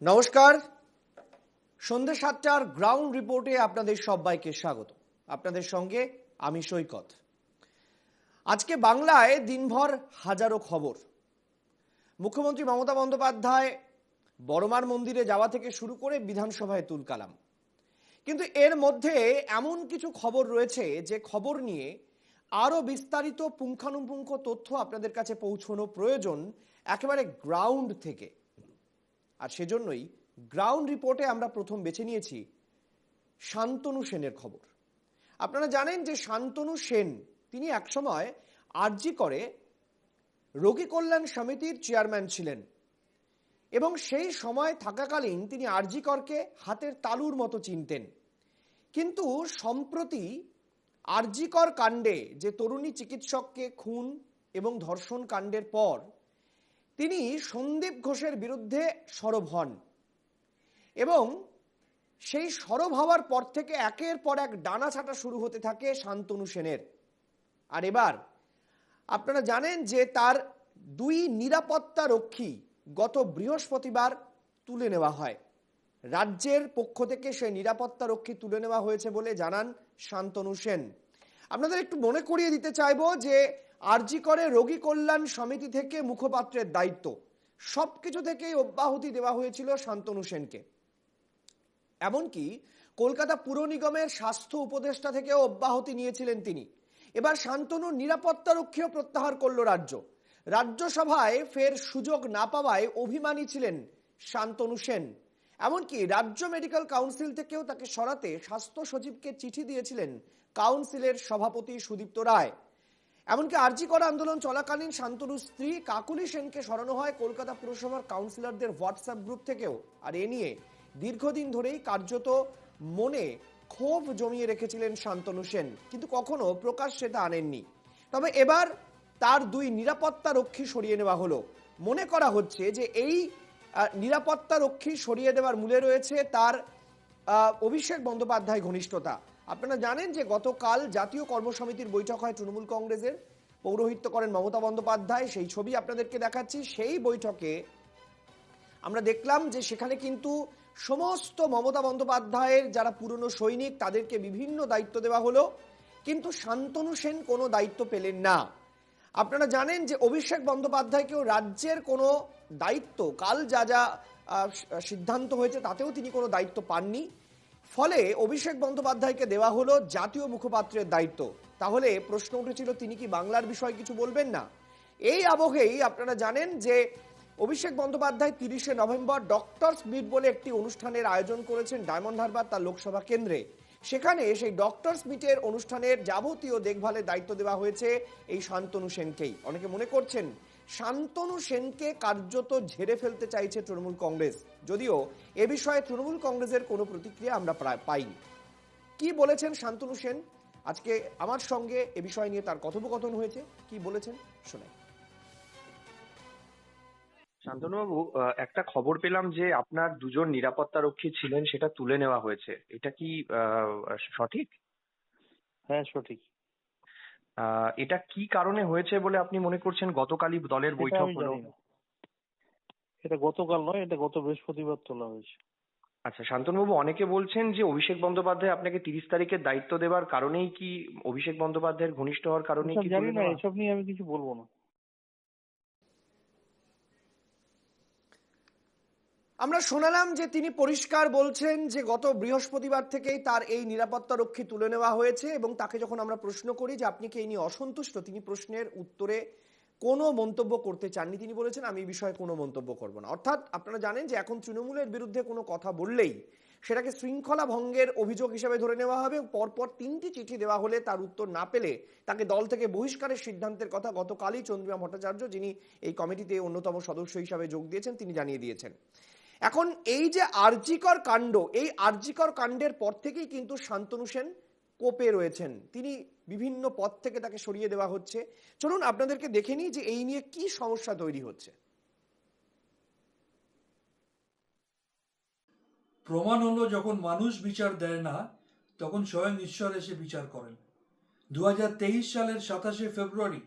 নমস্কার। সন্ধ্যে ৭টার গ্রাউন্ড রিপোর্টে আপনাদের সবাইকে স্বাগত। আপনাদের সঙ্গে আমি সৈকত। আজকে বাংলায় দিনভর হাজারো খবর। মুখ্যমন্ত্রী মমতা বন্দ্যোপাধ্যায় বড়মার মন্দিরে যাওয়া থেকে শুরু করে বিধানসভায় তুলকালাম। কিন্তু এর মধ্যে এমন কিছু খবর রয়েছে যে খবর নিয়ে আরো বিস্তারিত পুঙ্খানুপুঙ্খ তথ্য আপনাদের কাছে পৌঁছানো প্রয়োজন একেবারে গ্রাউন্ড থেকে। আর সেজন্যই গ্রাউন্ড রিপোর্টে আমরা প্রথম বেছে নিয়েছি শান্তনু সেনের খবর। আপনারা জানেন যে শান্তনু সেন তিনি একসময় আরজি করে রোগী কল্যাণ সমিতির চেয়ারম্যান ছিলেন এবং সেই সময় থাকাকালীন তিনি আরজি করকে হাতের তালুর মতো চিনতেন। কিন্তু সম্প্রতি আরজি কর কাণ্ডে যে তরুণী চিকিৎসককে খুন এবং ধর্ষণ কাণ্ডের পর তিনি সন্দীপ ঘোষের বিরুদ্ধে সরব হন এবং সেই সরব হওয়ার পর থেকে একের পর এক ডানা ছাটা শুরু হতে থাকে শান্তনু সেনের। আর এবার আপনারা জানেন যে তার দুই নিরাপত্তা রক্ষী গত বৃহস্পতিবার তুলে নেওয়া হয়। রাজ্যের পক্ষ থেকে সেই নিরাপত্তা রক্ষী তুলে নেওয়া হয়েছে বলে জানান শান্তনু সেন। আপনাদের একটু মনে করিয়ে দিতে চাইবো যে আরজি করে রোগী কল্যাণ সমিতি থেকে মুখপাত্রের দায়িত্ব সবকিছু থেকেই অব্যাহতি দেওয়া হয়েছিল শান্তনু সেনকে। এমনকি কলকাতা পুর নিগমের স্বাস্থ্য উপদেষ্টা থেকেও অব্যাহতি নিয়েছিলেন তিনি। এবার শান্তনুর নিরাপত্তা রক্ষীও প্রত্যাহার করল রাজ্য। রাজ্যসভায় ফের সুযোগ না পাওয়ায় অভিমানী ছিলেন শান্তনু সেন। এমনকি রাজ্য মেডিকেল কাউন্সিল থেকেও তাকে সরাতে স্বাস্থ্য সচিবকে চিঠি দিয়েছিলেন কাউন্সিলের সভাপতি সুদীপ্ত রায়। এমনকি আরজি কর আন্দোলন চলাকালীন শান্তনুর স্ত্রী কাকুলি সেনকে সরানো হয় কলকাতা পুরসভার কাউন্সিলরদের হোয়াটসঅ্যাপ গ্রুপ থেকেও। আর এ নিয়ে দীর্ঘদিন ধরেই কার্যত মনে ক্ষোভ জমিয়ে রেখেছিলেন শান্তনু সেন, কিন্তু কখনো প্রকাশ্যে তা আনেননি। তবে এবার তার দুই নিরাপত্তা রক্ষী সরিয়ে নেওয়া হলো। মনে করা হচ্ছে যে এই নিরাপত্তা রক্ষী সরিয়ে দেওয়ার মূলে রয়েছে তার অভিষেক বন্দ্যোপাধ্যায় ঘনিষ্ঠতা। আপনারা জানেন যে গতকাল জাতীয় কর্মসমিতির বৈঠক হয় তৃণমূল কংগ্রেসের, পৌরোহিত্য করেন মমতা বন্দ্যোপাধ্যায়। সেই ছবি আপনাদেরকে দেখাচ্ছি। সেই বৈঠকে আমরা দেখলাম যে সেখানে কিন্তু সমস্ত মমতা বন্দ্যোপাধ্যায়ের যারা পুরনো সৈনিক তাদেরকে বিভিন্ন দায়িত্ব দেওয়া হলো, কিন্তু শান্তনু সেন কোনো দায়িত্ব পেলেন না। আপনারা জানেন যে অভিষেক বন্দ্যোপাধ্যায়কেও রাজ্যের কোনো দায়িত্ব, কাল যা যা সিদ্ধান্ত হয়েছে তাতেও তিনি কোনো দায়িত্ব পাননি। ফলে অভিষেক বন্দ্যোপাধ্যায়কে দেওয়া হলো জাতীয় মুখপাত্রের দায়িত্ব। তাহলে প্রশ্ন উঠেছিল তিনি কি বাংলার বিষয়ে কিছু বলবেন না? এই আবহেই আপনারা জানেন যে Abhishek Bandyopadhyay 30শে November doctors meet বলে একটি অনুষ্ঠানের আয়োজন করেছেন ডায়মন্ড হারবার তার লোকসভা কেন্দ্রে। সেখানে সেই ডক্টরস মিটের অনুষ্ঠানের যাবতীয় দেখভালের দায়িত্ব দেওয়া হয়েছে এই শান্তনু সেনকেই। অনেকে মনে করছেন শান্তনু সেনকে কার্যত ঝেড়ে ফেলতে চাইছে তৃণমূল কংগ্রেস, যদিও এ বিষয়ে তৃণমূল কংগ্রেসের কোনো প্রতিক্রিয়া আমরা প্রায় পাইনি। কি বলেছেন শান্তনু সেন? আজকে আমার সঙ্গে এ বিষয় নিয়ে তার কথোপকথন হয়েছে। কি বলেছেন শোনাই। শান্তনুবাবু, একটা খবর পেলাম যে আপনার দুজন নিরাপত্তা রক্ষী ছিলেন, সেটা তুলে নেওয়া হয়েছে। এটা কি সঠিক? হ্যাঁ, সঠিক। এটা কি কারণে হয়েছে বলে আপনি মনে করছেন? গতকালই দলের সেটা বৈঠক আমি হলো। জানি না। এটা গতকাল নয়, এটা গত বৃহস্পতিবার তোলা হয়েছে। আচ্ছা শান্তনুবাবু, অনেকে বলছেন যে অভিষেক বন্দ্যোপাধ্যায় আপনাকে 30 তারিখের দায়িত্ব দেওয়ার কারণেই কি, অভিষেক বন্দ্যোপাধ্যায়ের ঘনিষ্ঠ হওয়ার কারণেই এসব কি জানি তুলে না, নেওয়া? এসব নিয়ে আমি কিছু বলবো না। আমরা শোনালাম যে তিনি পরিষ্কার বলছেন যে গত বৃহস্পতিবার থেকেই তার এই নিরাপত্তা রক্ষী তুলে নেওয়া হয়েছে এবং তাকে যখন আমরা প্রশ্ন করি যে আপনি কি এই নিয়ে অসন্তুষ্ট, তিনি প্রশ্নের উত্তরে কোনো মন্তব্য করতে চাননি। তিনি বলেছেন আমি এই বিষয়ে কোনো মন্তব্য করব না। অর্থাৎ আপনারা জানেন যে এখন তৃণমূলের বিরুদ্ধে কোনো কথা বললেই সেটাকে শৃঙ্খলা ভঙ্গের অভিযোগ হিসেবে ধরে নেওয়া হবে। পরপর 3টি চিঠি দেওয়া হলে তার উত্তর না পেলে তাকে দল থেকে বহিষ্কারের সিদ্ধান্তের কথা গতকালই চন্দ্রিমা ভট্টাচার্য, যিনি এই কমিটিতে অন্যতম সদস্য হিসাবে যোগ দিয়েছেন, তিনি জানিয়ে দিয়েছেন। এখন এই যে আরজিকর কাণ্ড, এই আরজিকর কাণ্ডের পর থেকেই কিন্তু শান্তনু সেন কোপে রয়েছেন। তিনি বিভিন্ন পদ থেকে তাকে সরিয়ে দেওয়া হচ্ছে। চলুন আপনাদেরকে দেখে নিই যে এই নিয়ে কি সমস্যা তৈরি হচ্ছে। প্রমাণ হলো যখন মানুষ বিচার দেয় না তখন স্বয়ং ঈশ্বর এসে বিচার করেন। 2023 সালের 27শে ফেব্রুয়ারি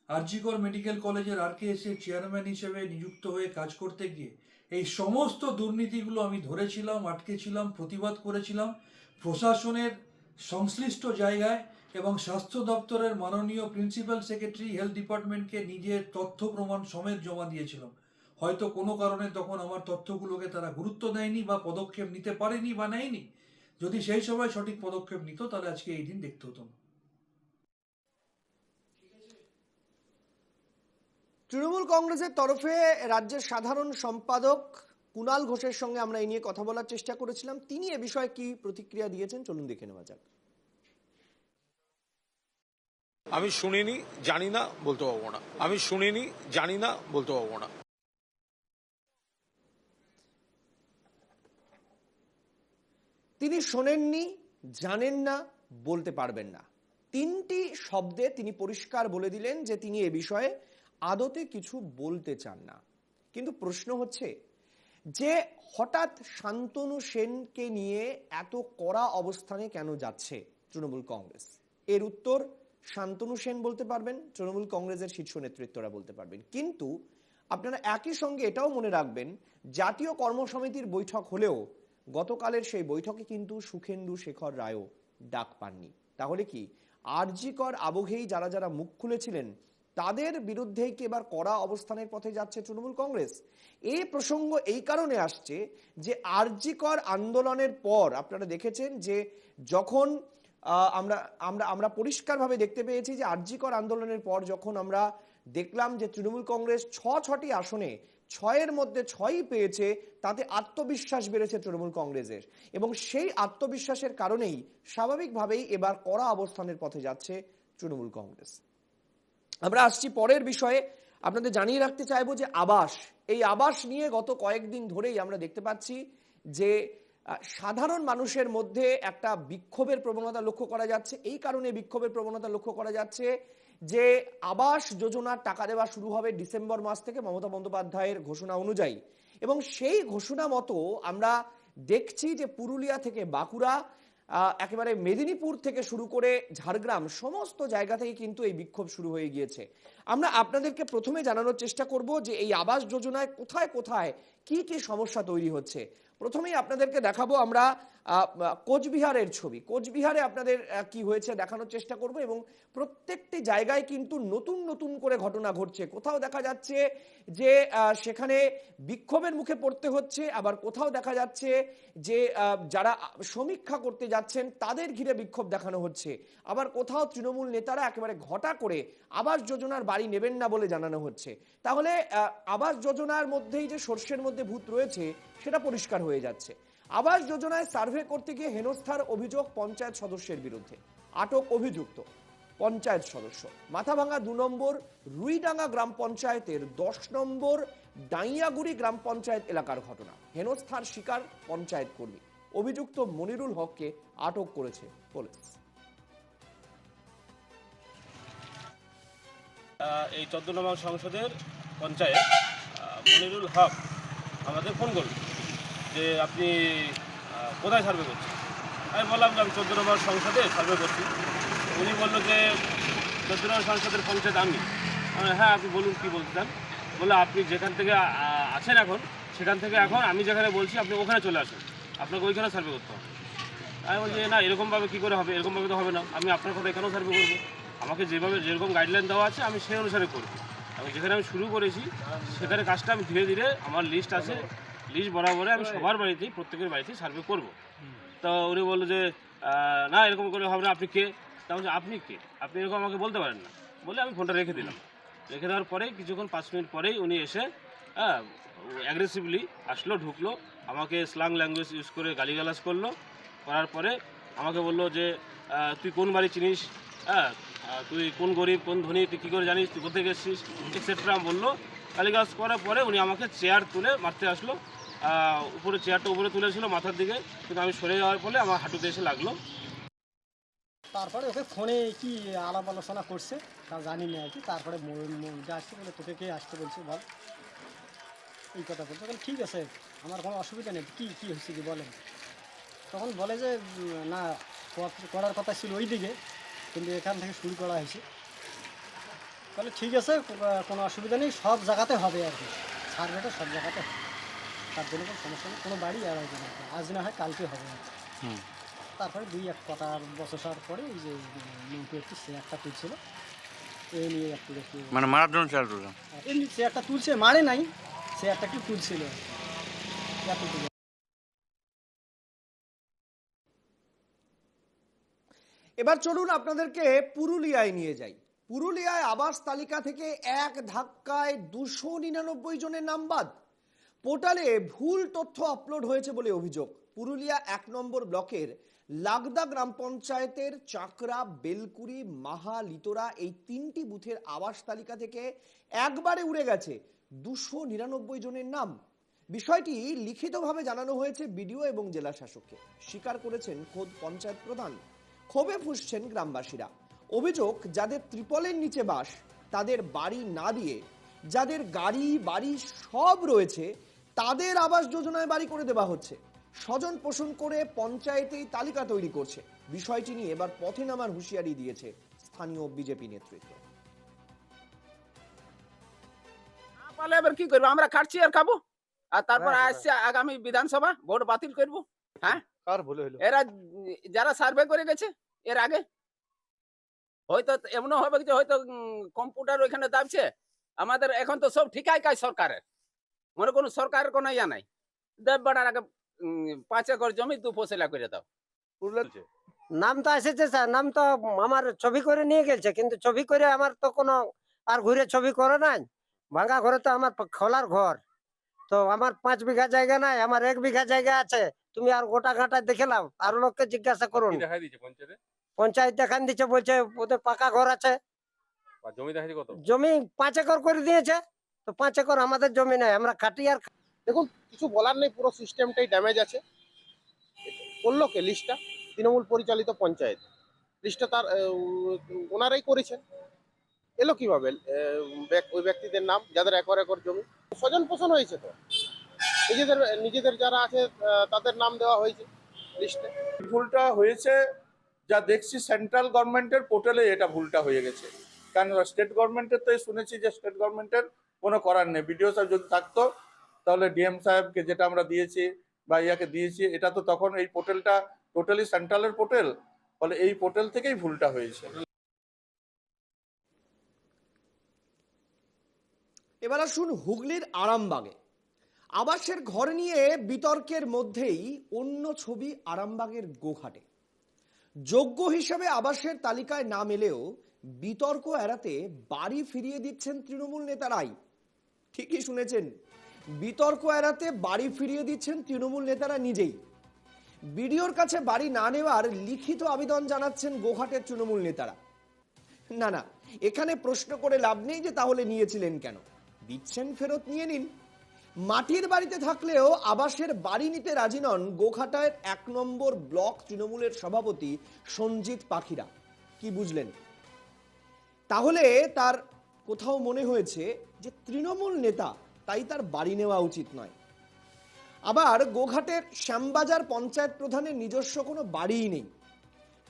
আরজিকর মেডিকেল কলেজের আরকেএস এর চেয়ারম্যান হিসেবে নিযুক্ত হয়ে কাজ করতে গিয়ে এই সমস্ত দুর্নীতিগুলো আমি ধরেছিলাম, আটকেছিলাম, প্রতিবাদ করেছিলাম প্রশাসনের সংশ্লিষ্ট জায়গায়, এবং স্বাস্থ্য দপ্তরের মাননীয় প্রিন্সিপাল সেক্রেটারি হেলথ ডিপার্টমেন্টকে নিজের তথ্য প্রমাণ সমেত জমা দিয়েছিলাম। হয়তো কোনো কারণে তখন আমার তথ্যগুলোকে তারা গুরুত্ব দেয়নি বা পদক্ষেপ নিতে পারেনি বা নেয়নি। যদি সেই সময় সঠিক পদক্ষেপ নিত তাহলে আজকে এই দিন দেখতে হতো না। তৃণমূল কংগ্রেসের তরফে রাজ্যের সাধারণ সম্পাদক কুণাল ঘোষের সঙ্গে আমরা এই নিয়ে কথা বলার চেষ্টা করেছিলাম। তিনি এ বিষয়ে কি প্রতিক্রিয়া দিয়েছেন চলুন দেখে নেওয়া যাক। আমি শুনিনি, জানি না, বলতে পারবো না। আমি শুনিনি, জানি না, বলতে পারবো না। তিনি শোনেননি, জানেন না, বলতে পারবেন না, তিনটি শব্দে তিনি পরিষ্কার বলে দিলেন যে তিনি এ বিষয়ে আদতে কিছু বলতে চান না। কিন্তু প্রশ্ন হচ্ছে যে হঠাৎ শান্তনু সেনকে নিয়ে এত কড়া অবস্থানে কেন যাচ্ছে তৃণমূল কংগ্রেস? এর উত্তর শান্তনু সেন বলতে পারবেন, তৃণমূল কংগ্রেসের শীর্ষ নেতৃত্বরা বলতে পারবেন। কিন্তু আপনারা একই সঙ্গে এটাও মনে রাখবেন, জাতীয় কর্মসমিতির বৈঠক হলেও গতকালের সেই বৈঠকে কিন্তু সুখেন্দু শেখর রায়ও ডাক পাননি। তাহলে কি আরজিকর আবহেই যারা যারা মুখ খুলেছিলেন তাদের বিরুদ্ধেই কি এবার কড়া অবস্থানের পথে যাচ্ছে তৃণমূল কংগ্রেস? এই প্রসঙ্গ এই কারণে আসছে যে আরজিকর আন্দোলনের পর আপনারা দেখেছেন যে যখন আমরা পরিষ্কারভাবে দেখতে পেয়েছি যে আরজিকর আন্দোলনের পর যখন আমরা দেখলাম যে তৃণমূল কংগ্রেস ছটি আসনে 6-এর মধ্যে 6ই পেয়েছে, তাতে আত্মবিশ্বাস বেড়েছে তৃণমূল কংগ্রেসের, এবং সেই আত্মবিশ্বাসের কারণেই স্বাভাবিকভাবেই এবার কড়া অবস্থানের পথে যাচ্ছে তৃণমূল কংগ্রেস। আমরা আসছি পরের বিষয়ে। আপনাদের জানিয়ে রাখতে চাইবো যে এই আবাস নিয়ে গত কয়েকদিন ধরেই আমরা দেখতে পাচ্ছি যে সাধারণ মানুষের মধ্যে একটা বিক্ষোভের প্রবণতা লক্ষ্য করা যাচ্ছে। এই কারণে বিক্ষোভের প্রবণতা লক্ষ্য করা যাচ্ছে যে আবাস যোজনার টাকা দেওয়া শুরু হবে ডিসেম্বর মাস থেকে মমতা বন্দ্যোপাধ্যায়ের ঘোষণা অনুযায়ী, এবং সেই ঘোষণা মতো আমরা দেখছি যে পুরুলিয়া থেকে বাঁকুড়া, একেবারে মেদিনীপুর থেকে শুরু করে ঝাড়গ্রাম, সমস্ত জায়গা থেকে কিন্তু এই বিক্ষোভ শুরু হয়ে গিয়েছে। আমরা আপনাদেরকে প্রথমে জানানোর চেষ্টা করব যে এই আবাস যোজনায় কোথায় কোথায় কি কি সমস্যা তৈরি হচ্ছে। প্রথমেই আপনাদেরকে দেখাবো আমরা কোচবিহারের ছবি। কোচবিহারে আপনাদের কি হয়েছে দেখানোর চেষ্টা করব, এবং প্রত্যেকটি জায়গায় কিন্তু নতুন নতুন করে ঘটনা ঘটছে। কোথাও দেখা যাচ্ছে যে সেখানে বিক্ষোভের মুখে পড়তে হচ্ছে, আবার কোথাও দেখা যাচ্ছে যে যারা সমীক্ষা করতে যাচ্ছেন তাদের ঘিরে বিক্ষোভ দেখানো হচ্ছে, আবার কোথাও তৃণমূল নেতারা একেবারে ঘটা করে আবাস যোজনার বাড়ি নেবেন না বলে জানানো হচ্ছে। তাহলে আবাস যোজনার মধ্যেই যে সর্ষের মধ্যে ভূত রয়েছে সেটা পরিষ্কার হয়ে যাচ্ছে। আবাস যোজনায় সার্ভে করতে গিয়ে হেনস্থার অভিযোগ পঞ্চায়েত সদস্যের বিরুদ্ধে, আটক অভিযুক্ত পঞ্চায়েত সদস্য। মাথাভাঙা 2 নম্বর রুইডাঙ্গা গ্রাম পঞ্চায়েতের 10 নম্বর ডাইয়াগুড়ি গ্রাম পঞ্চায়েত এলাকার ঘটনা। হেনস্থার শিকার পঞ্চায়েত কর্মী। অভিযুক্ত মনিরুল হককে আটক করেছে পুলিশ। এই 14 নম্বর সংসদের পঞ্চায়েত মনিরুল হক আমাদের ফোন করল যে আপনি কোথায় সার্ভে করছেন। আমি বললাম যে আমি 14 নম্বর সংসদে সার্ভে করছি। উনি বললো যে 14 নম্বর সংসদের পঞ্চায়েত আমি। হ্যাঁ, আপনি বলুন কী বলতে চান। বললো আপনি যেখান থেকে আছেন এখন, সেখান থেকে এখন আমি যেখানে বলছি আপনি ওখানে চলে আসুন, আপনাকে ওইখানে সার্ভে করতে হবে। আমি বলছি না, এরকমভাবে কী করে হবে, এরকমভাবে তো হবে না, আমি আপনার কথা এখানেও সার্ভে করবো। আমাকে যেরকম গাইডলাইন দেওয়া আছে আমি সেই অনুসারে করবো। আমি যেখানে আমি শুরু করেছি সেখানে কাজটা আমি ধীরে ধীরে, আমার লিস্ট আছে, লিস্ট বরাবরে আমি সবার বাড়িতেই, প্রত্যেকের বাড়িতেই সার্ভে করব। তো উনি বললো যে না, এরকম করে হবে না, আপনি কে? তা বলছি আপনি কে, আপনি এরকম আমাকে বলতে পারেন না। বলে আমি ফোনটা রেখে দিলাম। রেখে দেওয়ার পরে কিছুক্ষণ 5 মিনিট পরেই উনি এসে অ্যাগ্রেসিভলি আসলো, ঢুকলো, আমাকে স্ল্যাং ল্যাঙ্গুয়েজ ইউজ করে গালিগালাজ করলো। করার পরে আমাকে বললো যে তুই কোন বাড়ি চিনিস, তুই কোন গরিব কোন ধনী, তুই কী করে জানিস, তুই কোথা থেকে এসেছিস, এক্সেট্রা বললো। গালিগালাজ করার পরে উনি আমাকে চেয়ার তুলে মারতে আসলো। উপরে চেয়ারটা উপরে তুলেছিল মাথার দিকে, কিন্তু আমি সরে যাওয়ার ফলে আমার হাঁটুতে এসে লাগলো। তারপরে ওকে ফোনে কি আলাপ আলোচনা করছে তা জানি না আর কি। তারপরে যা আসছে বলে তোকে কে আসতে বলছে বল, এই কথা বলছে। বলে ঠিক আছে, আমার কোনো অসুবিধা নেই, কী কী হয়েছে কি বলেন। তখন বলে যে না, করার কথা ছিল ওই দিকে, কিন্তু এখান থেকে শুরু করা হয়েছে। তাহলে ঠিক আছে, কোনো অসুবিধা নেই, সব জায়গাতে হবে আর কি, সার্ভেটা সব জায়গাতে হবে। তার জন্য কোনো সমস্যা নেই, কোনো বাড়ি আর হবে না, আজ না হয় কালকে হবে না। তারপরে দুই এক কটার বছর পরে এই যে মন্টু একটু চেয়ারটা তুলছিল, এই নিয়ে একটু একটু মানে মারার জন্য চাল তুললাম। এমনি চেয়ারটা তুলছে, মারে নাই, চেয়ারটা একটু তুলছিল এতটুকু। এবার চলুন আপনাদেরকে পুরুলিয়ায় নিয়ে যাই। পুরুলিয়ায় আবাস তালিকা থেকে এক ধাক্কায় 299 জনের নাম বাদ। পোর্টালে ভুল তথ্য আপলোড হয়েছে বলে অভিযোগ। পুরুলিয়া 1 নম্বর ব্লকের লাগদা গ্রাম পঞ্চায়েতের চাকরা, বেলকুড়ি, মাহা, লিতোরা এই 3টি বুথের আবাস তালিকা থেকে একবারে উড়ে গেছে 299 জনের নাম। বিষয়টি লিখিতভাবে জানানো হয়েছে বিডিও এবং জেলা শাসককে। স্বীকার করেছেন খোদ পঞ্চায়েত প্রধান। ক্ষোভে ফুঁসছেন গ্রামবাসীরা। অভিযোগ, যাদের ত্রিপলের নিচে বাস তাদের বাড়ি না দিয়ে যাদের গাড়ি বাড়ি সব রয়েছে তাদের আবাস যোজনায় বাড়ি করে দেওয়া হচ্ছে। স্বজন পোষণ করে পঞ্চায়েতেই তালিকা তৈরি করছে। বিষয়টি নিয়ে এবার পথে নামার হুঁশিয়ারি দিয়েছে স্থানীয় বিজেপি নেতৃত্ব। পালে এবার কি করবো, আমরা খাচ্ছি আর খাবো, আর তারপর আসছে আগামী বিধানসভা, ভোট বাতিল করবো। হ্যাঁ, কার ভুলে হলো? এরা যারা সার্ভে করে গেছে এর আগে, হয়তো এমনও হবে যে হয়তো কম্পিউটার ওইখানে দাবছে। আমাদের এখন তো সব ঠিকাই কাজ সরকারের, মনে কোনো সরকারের কোনো ইয়া নাই। দেব বাড়ার আগে 5 একর জমি 2 ফসলা করে দাও। নাম তো এসেছে স্যার, নাম তো আমার ছবি করে নিয়ে গেছে, কিন্তু ছবি করে আমার তো কোনো আর ঘুরে ছবি করে নাই। ভাঙা ঘরে তো আমার খোলার ঘর, তো আমার 5 বিঘা জায়গা নাই, আমার 1 বিঘা জায়গা আছে। তুমি আর গোটা ঘাটা দেখে নাও, আর লোককে জিজ্ঞাসা করুন। পঞ্চায়েত দেখান দিচ্ছে, বলছে ওদের পাকা ঘর আছে। জমি 5 একর করে দিয়েছে, তো 5 একর আমাদের জমি নাই, আমরা খাটি আর দেখুন, কিছু বলার নেই, পুরো সিস্টেমটাই ড্যামেজ আছে। করলো কে লিস্টটা? তৃণমূল পরিচালিত পঞ্চায়েত। লিস্টটা তার ওনারাই করেছেন। এলো কিভাবে ওই ব্যক্তিদের নাম, যাদের একর একর জমি? স্বজন পোষণ হয়েছে তো, নিজেদের যারা আছে তাদের নাম দেওয়া হয়েছে লিস্টে। ভুলটা হয়েছে যা দেখছি সেন্ট্রাল গভর্নমেন্টের পোর্টালে এটা ভুলটা হয়ে গেছে। কারণ স্টেট গভর্নমেন্টের তো শুনেছি যে স্টেট গভর্নমেন্টের কোনো করার নেই। বিডিও সাহেব যদি থাকতো তাহলে ডিএম সাহেবকে যেটা আমরা দিয়েছি বা ইয়াকে দিয়েছি, এটা তো তখন এই পোর্টালটা টোটালি সেন্ট্রালের পোর্টাল, ফলে এই পোর্টাল থেকেই ভুলটা হয়েছে। এবার আসুন হুগলির আরামবাগে। আবাসের ঘর নিয়ে বিতর্কের মধ্যেই অন্য ছবি আরামবাগের গোঘাটে। যোগ্য হিসেবে আবাসের তালিকায় নাম এলেও বিতর্ক এড়াতে বাড়ি ফিরিয়ে দিচ্ছেন তৃণমূল নেতারাই। ঠিকই শুনেছেন, বিতর্ক এড়াতে বাড়ি ফিরিয়ে দিচ্ছেন তৃণমূল নেতারা নিজেই। বিডিওর কাছে বাড়ি না নেওয়ার লিখিত আবেদন জানাচ্ছেন গোঘাটের তৃণমূল নেতারা। না না, এখানে প্রশ্ন করে লাভ নেই যে তাহলে নিয়েছিলেন কেন, দিচ্ছেন ফেরত নিয়ে নিন। মাটির বাড়িতে থাকলেও আবাসের বাড়ি নিতে রাজি নন গোঘাটায় 1 নম্বর ব্লক তৃণমূলের সভাপতি সঞ্জিত পাখিরা। কি বুঝলেন? তাহলে তার কোথাও মনে হয়েছে যে তৃণমূল নেতা, তাই তার বাড়ি নেওয়া উচিত নয়। আবার গোঘাটের শ্যামবাজার পঞ্চায়েত প্রধানের নিজস্ব কোনো বাড়িই নেই,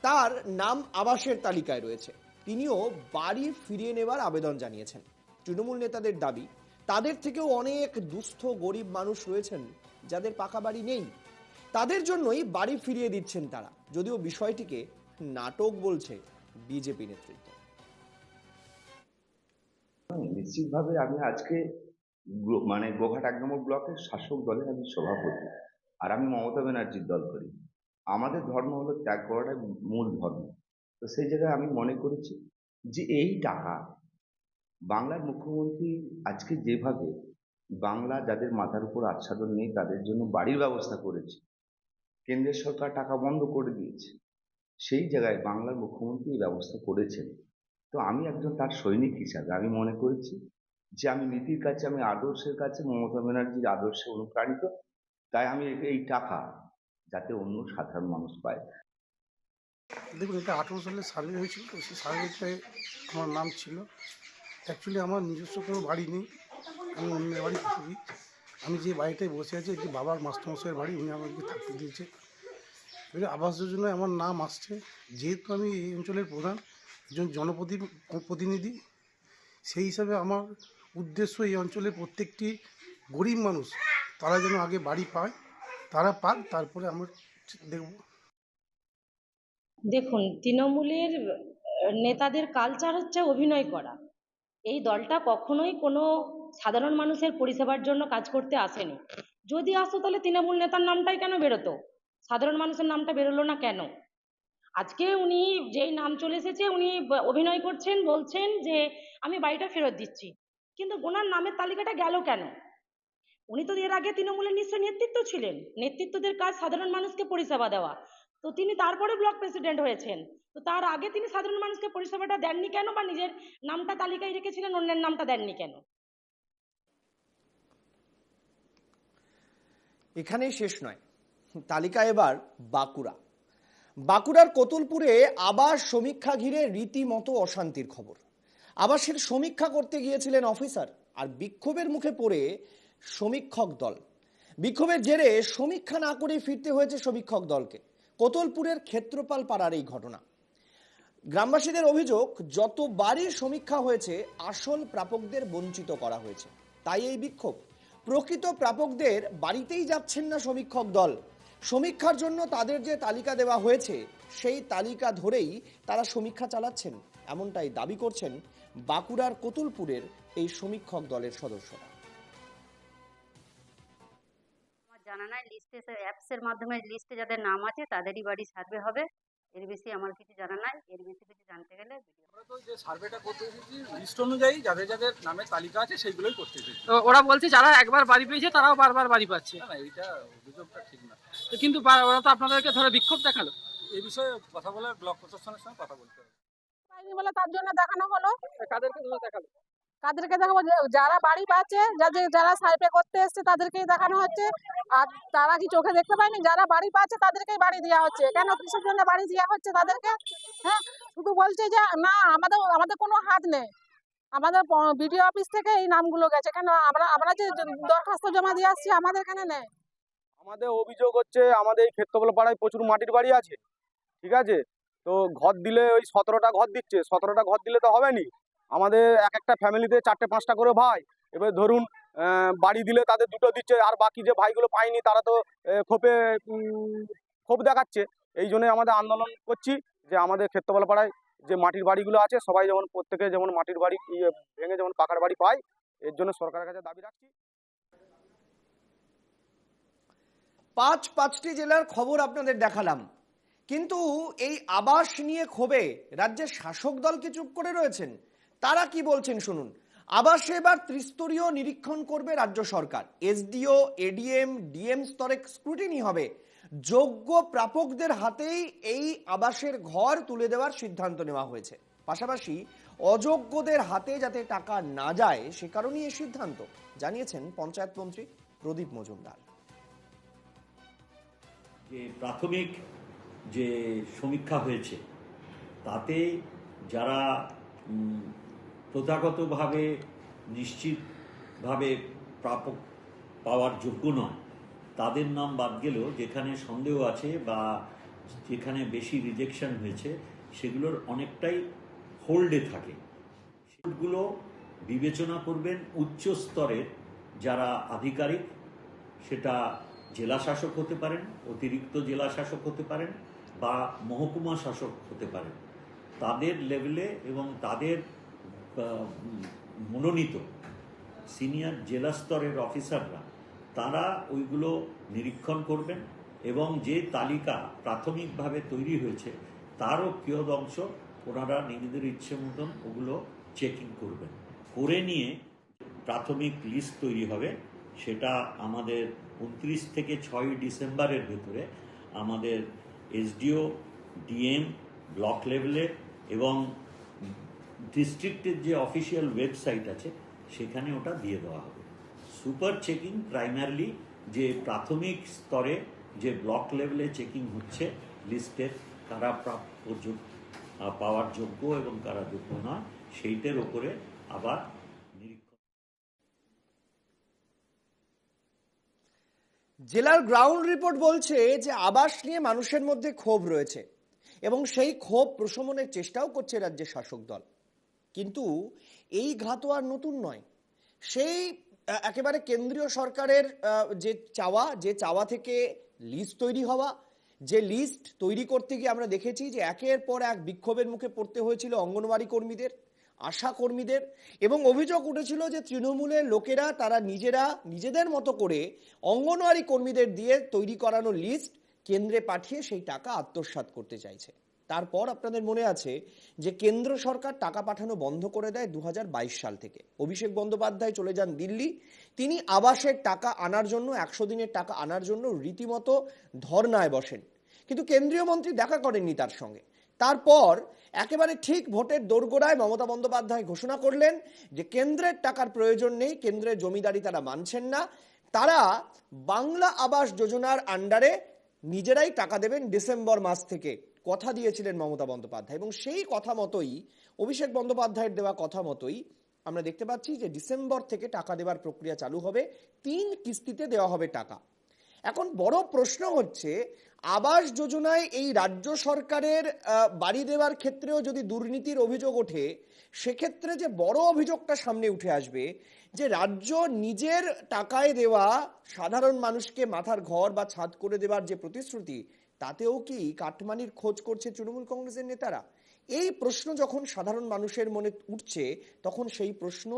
তার নাম আবাসের তালিকায় রয়েছে। তিনিও বাড়ি ফিরিয়ে নেওয়ার আবেদন জানিয়েছেন। তৃণমূল নেতাদের দাবি, তাদের থেকেও অনেক দুস্থ গরিব মানুষ রয়েছেন যাদের পাকা বাড়ি নেই, তাদের জন্যই বাড়ি ফিরিয়ে দিচ্ছেন তারা। যদিও বিষয়টিকে নাটক বলছে বিজেপি নেতৃত্ব। নিশ্চিতভাবে আমি আজকে মানে গোঘাট 1 নম্বর ব্লকের শাসক দলের আমি সভাপতি, আর আমি মমতা ব্যানার্জির দল করি। আমাদের ধর্ম হলো ত্যাগ করাটাই মূল ধর্ম। তো সেই জায়গায় আমি মনে করেছি যে এই টাকা বাংলার মুখ্যমন্ত্রী আজকে যেভাবে বাংলা যাদের মাথার উপর আচ্ছাদন নেই তাদের জন্য বাড়ির ব্যবস্থা করেছে, কেন্দ্রের সরকার টাকা বন্ধ করে দিয়েছে, সেই জায়গায় বাংলার মুখ্যমন্ত্রী এই ব্যবস্থা করেছেন। তো আমি একজন তার সৈনিক হিসাবে আমি মনে করেছি যে আমি নীতির কাছে, আমি আদর্শের কাছে, মমতা ব্যানার্জির আদর্শে অনুপ্রাণিত, তাই আমি এই টাকা যাতে অন্য সাধারণ মানুষ পায়। দেখুন, এটা 18 সালে সার্ভে হয়েছিল, তো সেই সার্ভেতে আমার নাম ছিল। অ্যাকচুয়ালি আমার নিজস্ব কোনো বাড়ি নেই, আমি অন্যের বাড়ি থাকি। আমি যে বাড়িটায় বসে আছি এটি বাবার মাস্টারমশাইয়ের বাড়ি, উনি আমাকে থাকতে দিয়েছে। এবারে আবাস যোজনায় আমার নাম আসছে, যেহেতু আমি এই অঞ্চলের প্রধান, একজন জনপ্রতিনিধি, সেই হিসাবে আমার উদ্দেশ্য এই অঞ্চলের প্রত্যেকটি গরিব মানুষ তারা যেন আগে বাড়ি পায়, তারা পাক, তারপরে আমরা দেখব। দেখুন, তৃণমূলের নেতাদের কালচার হচ্ছে অভিনয় করা। এই দলটা কখনোই কোনো সাধারণ মানুষের পরিষেবার জন্য কাজ করতে আসেনি। যদি আসতো তাহলে তৃণমূল নেতার নামটাই কেন বেরোতো? সাধারণ মানুষের নামটা বেরোলো না কেন? আজকে উনি যেই নাম চলে এসেছে, উনি অভিনয় করছেন, বলছেন যে আমি বাড়িটা ফেরত দিচ্ছি, কিন্তু ওনার নামের তালিকাটা গেল কেন? উনি তো এর আগে তৃণমূলের নিশ্চয় নেতৃত্ব ছিলেন। নেতৃত্বদের কাজ সাধারণ মানুষকে পরিষেবা দেওয়া। তো তিনি তারপরে ব্লক প্রেসিডেন্ট হয়েছেন, তো তার আগে তিনি সাধারণ মানুষকে পরিষেবাটা দেননি কেন, বা নিজের নামটা তালিকায় রেখেছিলেন, অন্যের নামটা দেননি কেন? এখানেই শেষ নয়, তালিকা এবার বাঁকুড়া। বাঁকুড়ার কতুলপুরে আবাস সমীক্ষা ঘিরে রীতিমতো অশান্তির খবর। আবাসের সমীক্ষা করতে গিয়েছিলেন অফিসার, আর বিক্ষোভের মুখে পড়ে সমীক্ষক দল। বিক্ষোভের জেরে সমীক্ষা না করে ফিরতে হয়েছে সমীক্ষক দলকে। কতুলপুরের ক্ষেত্রপাল পাড়ার এই ঘটনা। গ্রামবাসীদের অভিযোগ, যতবারই সমীক্ষা হয়েছে আসল প্রাপকদের বঞ্চিত করা হয়েছে। তাই এই বিক্ষোভ। প্রকৃত প্রাপকদের বাড়িতেই যাচ্ছেন না সমীক্ষক দল। সমীক্ষার জন্য তাদের যে তালিকা দেওয়া হয়েছে সেই তালিকা ধরেই তারা সমীক্ষা চালাচ্ছেন, এমনটাই দাবি করছেন বাঁকুড়ার কতুলপুরের এই সমীক্ষক দলের সদস্যরা। আমার জানা নাই, লিস্টে অ্যাপসের মাধ্যমে লিস্টে যাদের নাম আছে তাদেরই বাড়ি সার্ভে হবে। এর বেশি আমার কিছু জানা নাই। এর বেশি কিছু জানতে গেলে আমরা তো যে সার্ভেটা করতে এসেছি লিস্ট অনুযায়ী যাদের যাদের নামের তালিকা আছে সেইগুলোই করতে এসেছি। তো ওরা বলছে যারা একবার বাড়ি পেয়েছে তারাও বারবার বাড়ি পাচ্ছে। না, এইটা অভিযোগটা ঠিক না। তো কিন্তু ওরা তো আপনাদেরকে ধরে বিক্ষোভ দেখালো। এই বিষয়ে কথা বলে ব্লক প্রশাসনের সঙ্গে কথা বলতে হবে। পাইনি বলে তার জন্য দেখানো হলো। কাদেরকে ধরে দেখালো? কাদেরকে দেখাবো? যারা বাড়ি পাচ্ছে, যারা সার্ভে করতে এসছে তাদেরকেই দেখানো হচ্ছে। আর তারা কি চোখে দেখতে পায়নি? যারা বাড়ি পাচ্ছে তাদেরকেই বাড়ি দেওয়া হচ্ছে। কেন, কিসের জন্য বাড়ি দেওয়া হচ্ছে তাদেরকে? হ্যাঁ, শুধু বলছে যে না, আমাদের কোনো হাত নেই, আমাদের বিডিও অফিস থেকে এই নামগুলো গেছে। কেন আমরা যে দরখাস্ত জমা দিয়ে আসছি, আমাদের এখানে নেই। আমাদের অভিযোগ হচ্ছে আমাদের এই ক্ষেত্রপাল পাড়ায় প্রচুর মাটির বাড়ি আছে, ঠিক আছে? তো ঘর দিলে ওই 17টা ঘর দিচ্ছে, 17টা ঘর দিলে তো হবে নি। আমাদের এক একটা ফ্যামিলিতে 4টে 5টা করে ভাই। এবার ধরুন বাড়ি দিলে তাদের 2টো দিচ্ছে, আর বাকি যে ভাইগুলো পায়নি তারা তো ক্ষোভ দেখাচ্ছে। এই জন্য আমাদের আন্দোলন করছি যে আমাদের ক্ষেত্রপাল পাড়ায় যে মাটির বাড়িগুলো আছে সবাই যেমন প্রত্যেকে যেমন মাটির বাড়ি ভেঙে যেমন পাকার বাড়ি পায়, এর জন্য সরকারের কাছে দাবি রাখছি। 5টি জেলার খবর আপনাদের দেখালাম, কিন্তু এই আবাস নিয়ে ক্ষোভে রাজ্যের শাসক দল কি চুপ করে রয়েছেন? তারা কি বলছেন শুনুন। আবাসে এবার ত্রিস্তরীয় নিরীক্ষণ করবে রাজ্য সরকার। এসডিও, এডিএম, ডিএম স্তরে স্ক্রুটিনি হবে। যোগ্য প্রাপকদের হাতেই এই আবাসের ঘর তুলে দেওয়ার সিদ্ধান্ত নেওয়া হয়েছে। পাশাপাশি অযোগ্যদের হাতে যাতে টাকা না যায় সে কারণেই এই সিদ্ধান্ত, জানিয়েছেন পঞ্চায়েত মন্ত্রী প্রদীপ মজুমদার। যে প্রাথমিক যে সমীক্ষা হয়েছে তাতে যারা প্রথাগতভাবে নিশ্চিতভাবে প্রাপক পাওয়ার যোগ্য নয় তাদের নাম বাদ গেলেও যেখানে সন্দেহ আছে বা যেখানে বেশি রিজেকশন হয়েছে সেগুলোর অনেকটাই হোল্ডে থাকে। সেগুলো বিবেচনা করবেন উচ্চ স্তরের যারা আধিকারিক, সেটা জেলা শাসক হতে পারেন, অতিরিক্ত জেলা শাসক হতে পারেন বা মহকুমা শাসক হতে পারেন। তাদের লেভেলে এবং তাদের মনোনীত সিনিয়র জেলা স্তরের অফিসাররা তারা ওইগুলো নিরীক্ষণ করবেন এবং যে তালিকা প্রাথমিকভাবে তৈরি হয়েছে তারও কিয়দ অংশ ওনারা নিজেদের ইচ্ছে মতন ওগুলো চেকিং করবেন। করে নিয়ে প্রাথমিক লিস্ট তৈরি হবে, সেটা আমাদের 29 থেকে 6 ডিসেম্বরের ভেতরে আমাদের এসডিও, ডিএম, ব্লক লেভেলে এবং ডিস্ট্রিক্টের যে অফিসিয়াল ওয়েবসাইট আছে সেখানে ওটা দিয়ে দেওয়া হবে। সুপার চেকিং প্রাইমারিলি যে প্রাথমিক স্তরে যে ব্লক লেভেলে চেকিং হচ্ছে লিস্টের কারা পাওয়ার যোগ্য এবং কারা যোগ্য নয় সেইটার ওপরে আবার নিরীক্ষণ। জেলার গ্রাউন্ড রিপোর্ট বলছে যে আবাস নিয়ে মানুষের মধ্যে ক্ষোভ রয়েছে এবং সেই ক্ষোভ প্রশমনের চেষ্টাও করছে রাজ্যের শাসক দল। কিন্তু এই ঘা তো আর নতুন নয়। সেই একেবারে কেন্দ্রীয় সরকারের যে চাওয়া থেকে লিস্ট তৈরি হওয়া, যে লিস্ট তৈরি করতে গিয়ে আমরা দেখেছি যে একের পর এক বিক্ষোভের মুখে পড়তে হয়েছিল অঙ্গনওয়াড়ি কর্মীদের, আশা কর্মীদের, এবং অভিযোগ উঠেছিল যে তৃণমূলের লোকেরা তারা নিজেদের মতো করে অঙ্গনওয়াড়ি কর্মীদের দিয়ে তৈরি করানো লিস্ট কেন্দ্রে পাঠিয়ে সেই টাকা আত্মসাৎ করতে চাইছে। তারপর আপনাদের মনে আছে যে কেন্দ্র সরকার টাকা পাঠানো বন্ধ করে দেয় 2022 সাল থেকে। অভিষেক বন্দ্যোপাধ্যায় চলে যান দিল্লি। তিনি আবাসের টাকা আনার জন্য, 100 দিনের টাকা আনার জন্য রীতিমতো ধর্নায় বসেন, কিন্তু কেন্দ্রীয় মন্ত্রী দেখা করেননি তার সঙ্গে। তারপর একেবারে ঠিক ভোটের দোরগোড়ায় মমতা বন্দ্যোপাধ্যায় ঘোষণা করলেন যে কেন্দ্রের টাকার প্রয়োজন নেই, কেন্দ্রের জমিদারি তারা মানছেন না, তারা বাংলা আবাস যোজনার আন্ডারে নিজেরাই টাকা দেবেন ডিসেম্বর মাস থেকে। কথা দিয়েছিলেন মমতা বন্দ্যোপাধ্যায়, এবং সেই কথা মতোই, অভিষেক বন্দ্যোপাধ্যায়ের দেওয়া কথা মতোই আমরা দেখতে পাচ্ছি যে ডিসেম্বর থেকে টাকা দেওয়ার প্রক্রিয়া চালু হবে, 3 কিস্তিতে দেওয়া হবে টাকা। এখন বড় প্রশ্ন হচ্ছে, আবাস যোজনায় এই রাজ্য সরকারের বাড়ি দেওয়ার ক্ষেত্রেও যদি দুর্নীতির অভিযোগ ওঠে, সেক্ষেত্রে যে বড় অভিযোগটা সামনে উঠে আসবে যে রাজ্য নিজের টাকায় দেওয়া সাধারণ মানুষকে মাথার ঘর বা ছাদ করে দেওয়ার যে প্রতিশ্রুতি, তাতেও কি কাটমানির খোঁজ করছে তৃণমূল কংগ্রেসের নেতারা? এই প্রশ্ন যখন সাধারণ মানুষের মনে উঠছে, তখন সেই প্রশ্ন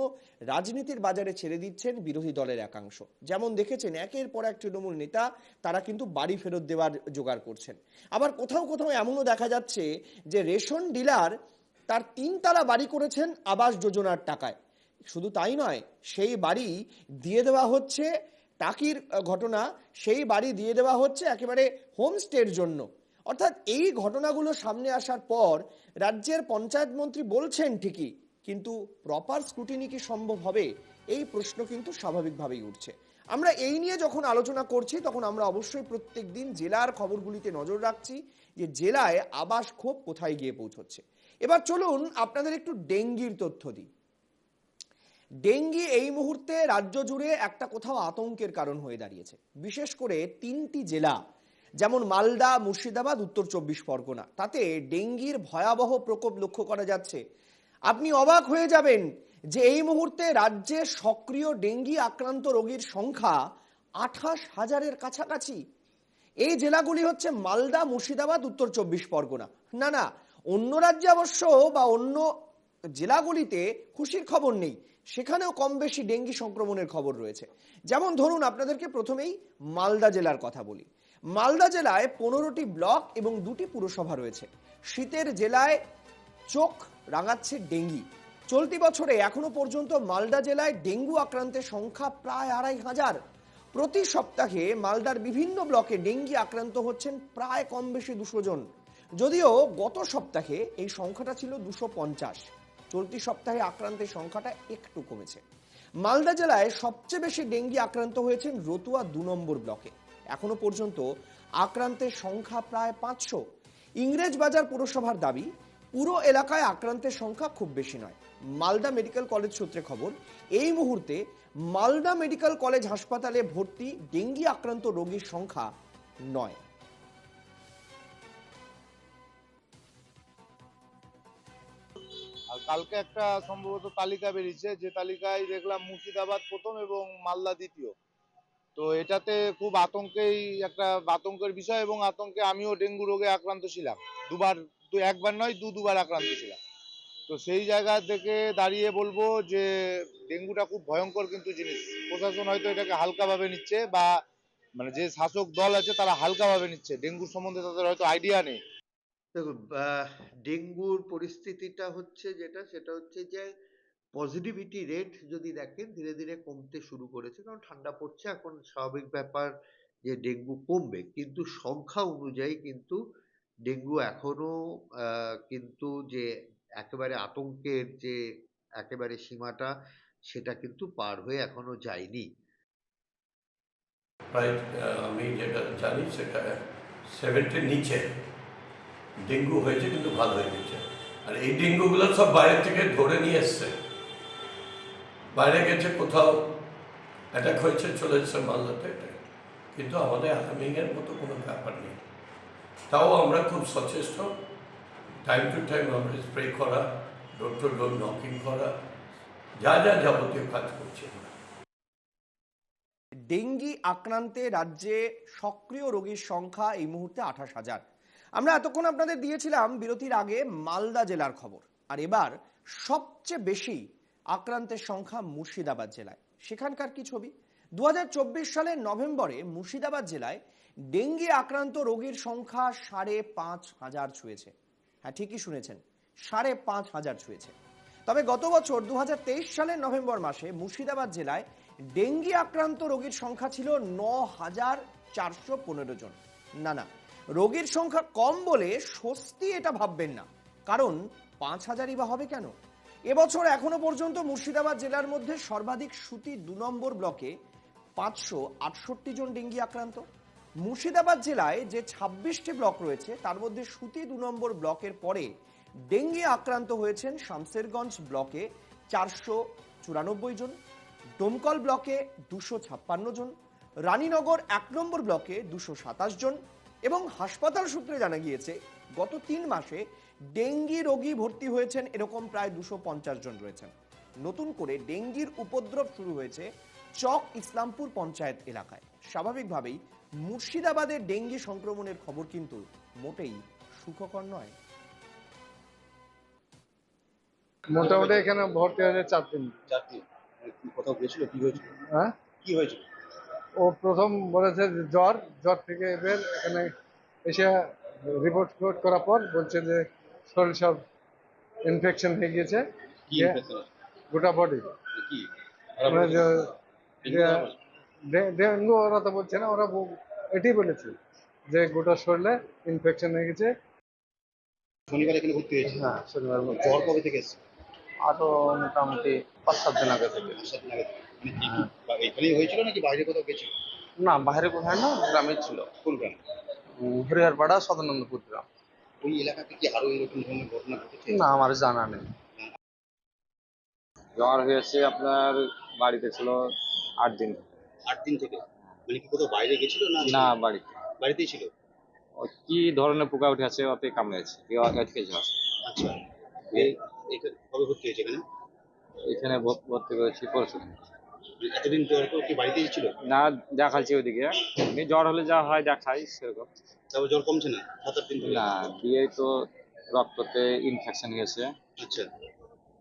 রাজনীতির বাজারে ছেড়ে দিচ্ছেন বিরোধী দলের একাংশ। যেমন দেখেছেন একের পর এক তৃণমূল নেতা তারা কিন্তু বাড়ি ফেরত দেওয়ার জোগাড় করছেন। আবার কোথাও কোথাও এমনও দেখা যাচ্ছে যে রেশন ডিলার তার 3 তালা বাড়ি করেছেন আবাস যোজনার টাকায়। শুধু তাই নয়, সেই বাড়ি দিয়ে দেওয়া হচ্ছে, টাকির ঘটনা, সেই বাড়ি দিয়ে দেওয়া হচ্ছে একেবারে হোমস্টের জন্য। অর্থাৎ এই ঘটনাগুলো সামনে আসার পর রাজ্যের পঞ্চায়েত মন্ত্রী বলছেন ঠিকই, কিন্তু প্রপার স্ক্রুটিনি কি সম্ভব হবে, এই প্রশ্ন কিন্তু স্বাভাবিকভাবেই উঠছে। আমরা এই নিয়ে যখন আলোচনা করছি, তখন আমরা অবশ্যই প্রত্যেক দিন জেলার খবরগুলিতে নজর রাখছি যে জেলায় আবাস ক্ষোভ কোথায় গিয়ে পৌঁছচ্ছে। এবার চলুন আপনাদের একটু ডেঙ্গির তথ্য দিই। ডেঙ্গি এই মুহূর্তে রাজ্য জুড়ে একটা কোথাও আতঙ্কের কারণ হয়ে দাঁড়িয়েছে, বিশেষ করে 3টি জেলা, যেমন মালদা, মুর্শিদাবাদ, উত্তর 24 পরগনা, তাতে ডেঙ্গির ভয়াবহ প্রকোপ লক্ষ্য করা যাচ্ছে। আপনি অবাক হয়ে যাবেন যে এই মুহূর্তে রাজ্যে সক্রিয় ডেঙ্গি আক্রান্ত রোগীর সংখ্যা 28,000-এর কাছাকাছি। এই জেলাগুলি হচ্ছে মালদা, মুর্শিদাবাদ, উত্তর 24 পরগনা। না, অন্য রাজ্যে অবশ্য বা অন্য জেলাগুলিতে খুশির খবর নেই, সেখানেও কম বেশি ডেঙ্গি সংক্রমণের খবর রয়েছে। যেমন ধরুন আপনাদেরকে প্রথমেই মালদা জেলার কথা বলি। মালদা জেলায় 15টি ব্লক এবং 2টি পুরসভা রয়েছে। শীতের জেলায় চোখ রাঙাচ্ছে ডেঙ্গি। চলতি বছরে এখনো পর্যন্ত মালদা জেলায় ডেঙ্গু আক্রান্তের সংখ্যা প্রায় 2,500। প্রতি সপ্তাহে মালদার বিভিন্ন ব্লকে ডেঙ্গি আক্রান্ত হচ্ছেন প্রায় কম বেশি 200 জন, যদিও গত সপ্তাহে এই সংখ্যাটা ছিল 250। চলতি সপ্তাহে আক্রান্তের সংখ্যাটা একটু কমেছে। মালদা জেলায় সবচেয়ে বেশি ডেঙ্গি আক্রান্ত হয়েছেন রতুয়া 2 নম্বর ব্লকে। এখনো পর্যন্ত আক্রান্তের সংখ্যা প্রায় 500। ইংরেজবাজার পুরসভার দাবি, পুরো এলাকায় আক্রান্তের সংখ্যা খুব বেশি নয়। মালদা মেডিকেল কলেজ সূত্রে খবর, এই মুহূর্তে মালদা মেডিকেল কলেজ হাসপাতালে ভর্তি ডেঙ্গি আক্রান্ত রোগীর সংখ্যা 9। আর কালকে একটা সম্ভবত তালিকা বেরিয়েছে, যে তালিকায় দেখলাম মুর্শিদাবাদ প্রথম এবং মালদা দ্বিতীয়। তো এটাতে খুব আতঙ্কের বিষয়, এবং আতঙ্কে আমিও ডেঙ্গু রোগে আক্রান্ত ছিলাম একবার নয় দুবার আক্রান্ত ছিলাম। তো সেই জায়গা থেকে দাঁড়িয়ে বলবো যে ডেঙ্গুটা খুব ভয়ঙ্কর কিন্তু জিনিস। প্রশাসন হয়তো এটাকে হালকাভাবে নিচ্ছে, বা মানে যে শাসক দল আছে তারা হালকাভাবে নিচ্ছে, ডেঙ্গুর সম্বন্ধে তাদের হয়তো আইডিয়া নেই। দেখুন, ডেঙ্গুর পরিস্থিতিটা হচ্ছে সেটা হচ্ছে যে পজিটিভিটি রেট যদি দেখেন ধীরে ধীরে কমতে শুরু করেছে, কারণ ঠান্ডা পড়ছে, এখন স্বাভাবিক ব্যাপার যে ডেঙ্গু কমবে, কিন্তু সংখ্যা অনুযায়ী কিন্তু ডেঙ্গু এখনো কিন্তু যে একেবারে আতঙ্কের যে একেবারে সীমাটা, সেটা কিন্তু পার হয়ে এখনো যায়নি। প্রায় আমি যেটা জানি সেটা 70-এর নিচে ডেঙ্গু হয়েছে, কিন্তু ভালো হয়ে গেছে। আর এই ডেঙ্গুগুলো সব বাইরে থেকে ধরে নিয়ে এসছে, বাইরে গেছে, কোথাও অ্যাটাক হয়েছে, চলে এসছে মালদাতে, কিন্তু আমাদের অ্যালার্মিংয়ের মতো কোনো ব্যাপার নেই। তাও আমরা খুব সচেষ্ট, টাইম টু টাইম আমরা স্প্রে করা, ডোর টু ডোর নকিং করা, যা যাবতীয় কাজ করছি। ডেঙ্গি আক্রান্তে রাজ্যে সক্রিয় রোগীর সংখ্যা এই মুহূর্তে 28,000। আমরা এতক্ষণ আপনাদের দিয়েছিলাম বিরতির আগে মালদা জেলার খবর, আর এবার সবচেয়ে বেশি আক্রান্তের সংখ্যা মুর্শিদাবাদ জেলায়। সেখানকার কি ছবি? 2024 সালের নভেম্বরে মুর্শিদাবাদ জেলায় ডেঙ্গি আক্রান্ত রোগীর সংখ্যা 5,500 ছুঁয়েছে। হ্যাঁ, ঠিকই শুনেছেন, 5,500 ছুঁয়েছে। তবে গত বছর 2023 সালের নভেম্বর মাসে মুর্শিদাবাদ জেলায় ডেঙ্গি আক্রান্ত রোগীর সংখ্যা ছিল 9,415 জন। না, রোগীর সংখ্যা কম বলে স্বস্তি এটা ভাববেন না, কারণ 5,000ই বা হবে কেন? এবছর এখনো পর্যন্ত মুর্শিদাবাদ জেলার মধ্যে সর্বাধিক সুতি 2 নম্বর ব্লকে 568 জন ডেঙ্গি আক্রান্ত। মুর্শিদাবাদ জেলায় যে 26টি ব্লক রয়েছে তার মধ্যে সুতি 2 নম্বর ব্লকের পরে ডেঙ্গি আক্রান্ত হয়েছেন শামসেরগঞ্জ ব্লকে 494 জন, ডোমকল ব্লকে 256 জন, রানীনগর 1 নম্বর ব্লকে 227 জন, এবং হাসপাতাল সূত্রে জানা গিয়েছে গত 3 মাসে ডেঙ্গি রোগী ভর্তি হয়েছেন এরকম প্রায় 250 জন রয়েছেন। নতুন করে ডেঙ্গির উপদ্রব শুরু হয়েছে চক ইসলামপুর পঞ্চায়েত এলাকায়। স্বাভাবিকভাবেই মুর্শিদাবাদের ডেঙ্গি সংক্রমণের খবর কিন্তু মোটেই সুখকর নয়। মোটামুটি এখানে ভর্তি হয়েছে 4 দিন। কোথাও গেছিল, কি হয়েছিল? হ্যাঁ, কি হয়েছিল? ও প্রথম বলেছে যে জ্বর থেকে এবার এখানে এসে রিপোর্ট করার পর বলছে যে শরীর সব ইনফেকশন হয়ে গিয়েছে, কি infection আছে? গোটা বডি। কি মানে ডেঙ্গু ওরা তো বলছে না, ওরা এটাই বলেছে যে গোটা শরীরে ইনফেকশন হয়ে গেছে। শনিবার এখানে ভর্তি হয়েছে? হ্যাঁ, শনিবার জ্বর কবে থেকে এসছে? আরো মোটামুটি 5-7 দিন আগে থেকে। 7 দিন আগে থেকে। মানে কি বা এখানেই হয়েছিল নাকি বাইরে কোথাও গেছিল? না, বাইরে কোথায় না, গ্রামে ছিল। কোন গ্রাম? হরিহরপাড়া, সদানন্দপুর গ্রাম। ওই এলাকাতে কি আরো এরকম ধরনের ঘটনা ঘটেছে? না, আমার জানা নেই। জ্বর হয়েছে আপনার বাড়িতে ছিল 8 দিন। 8 দিন থেকে? মানে কি কোথাও বাইরে গেছিল না? না, বাড়িতে। বাড়িতেই ছিল? ও কি ধরনের পোকা উঠে আছে ওতে কামড়েছে, আজকে জ্বর। আচ্ছা, এটা কবে ভর্তি হয়েছে এখানে? এখানে ভর্তি করেছি পরশু। এতদিন জ্বর তো কি বাড়িতেই ছিল? না, দেখাচ্ছি ওইদিকে, এমনি জ্বর হলে যা হয় দেখাই সেরকম। তারপর জ্বর কমছে না 7-8 দিন ধরে? না, দিয়ে তো রক্ততে ইনফেকশন গেছে। আচ্ছা,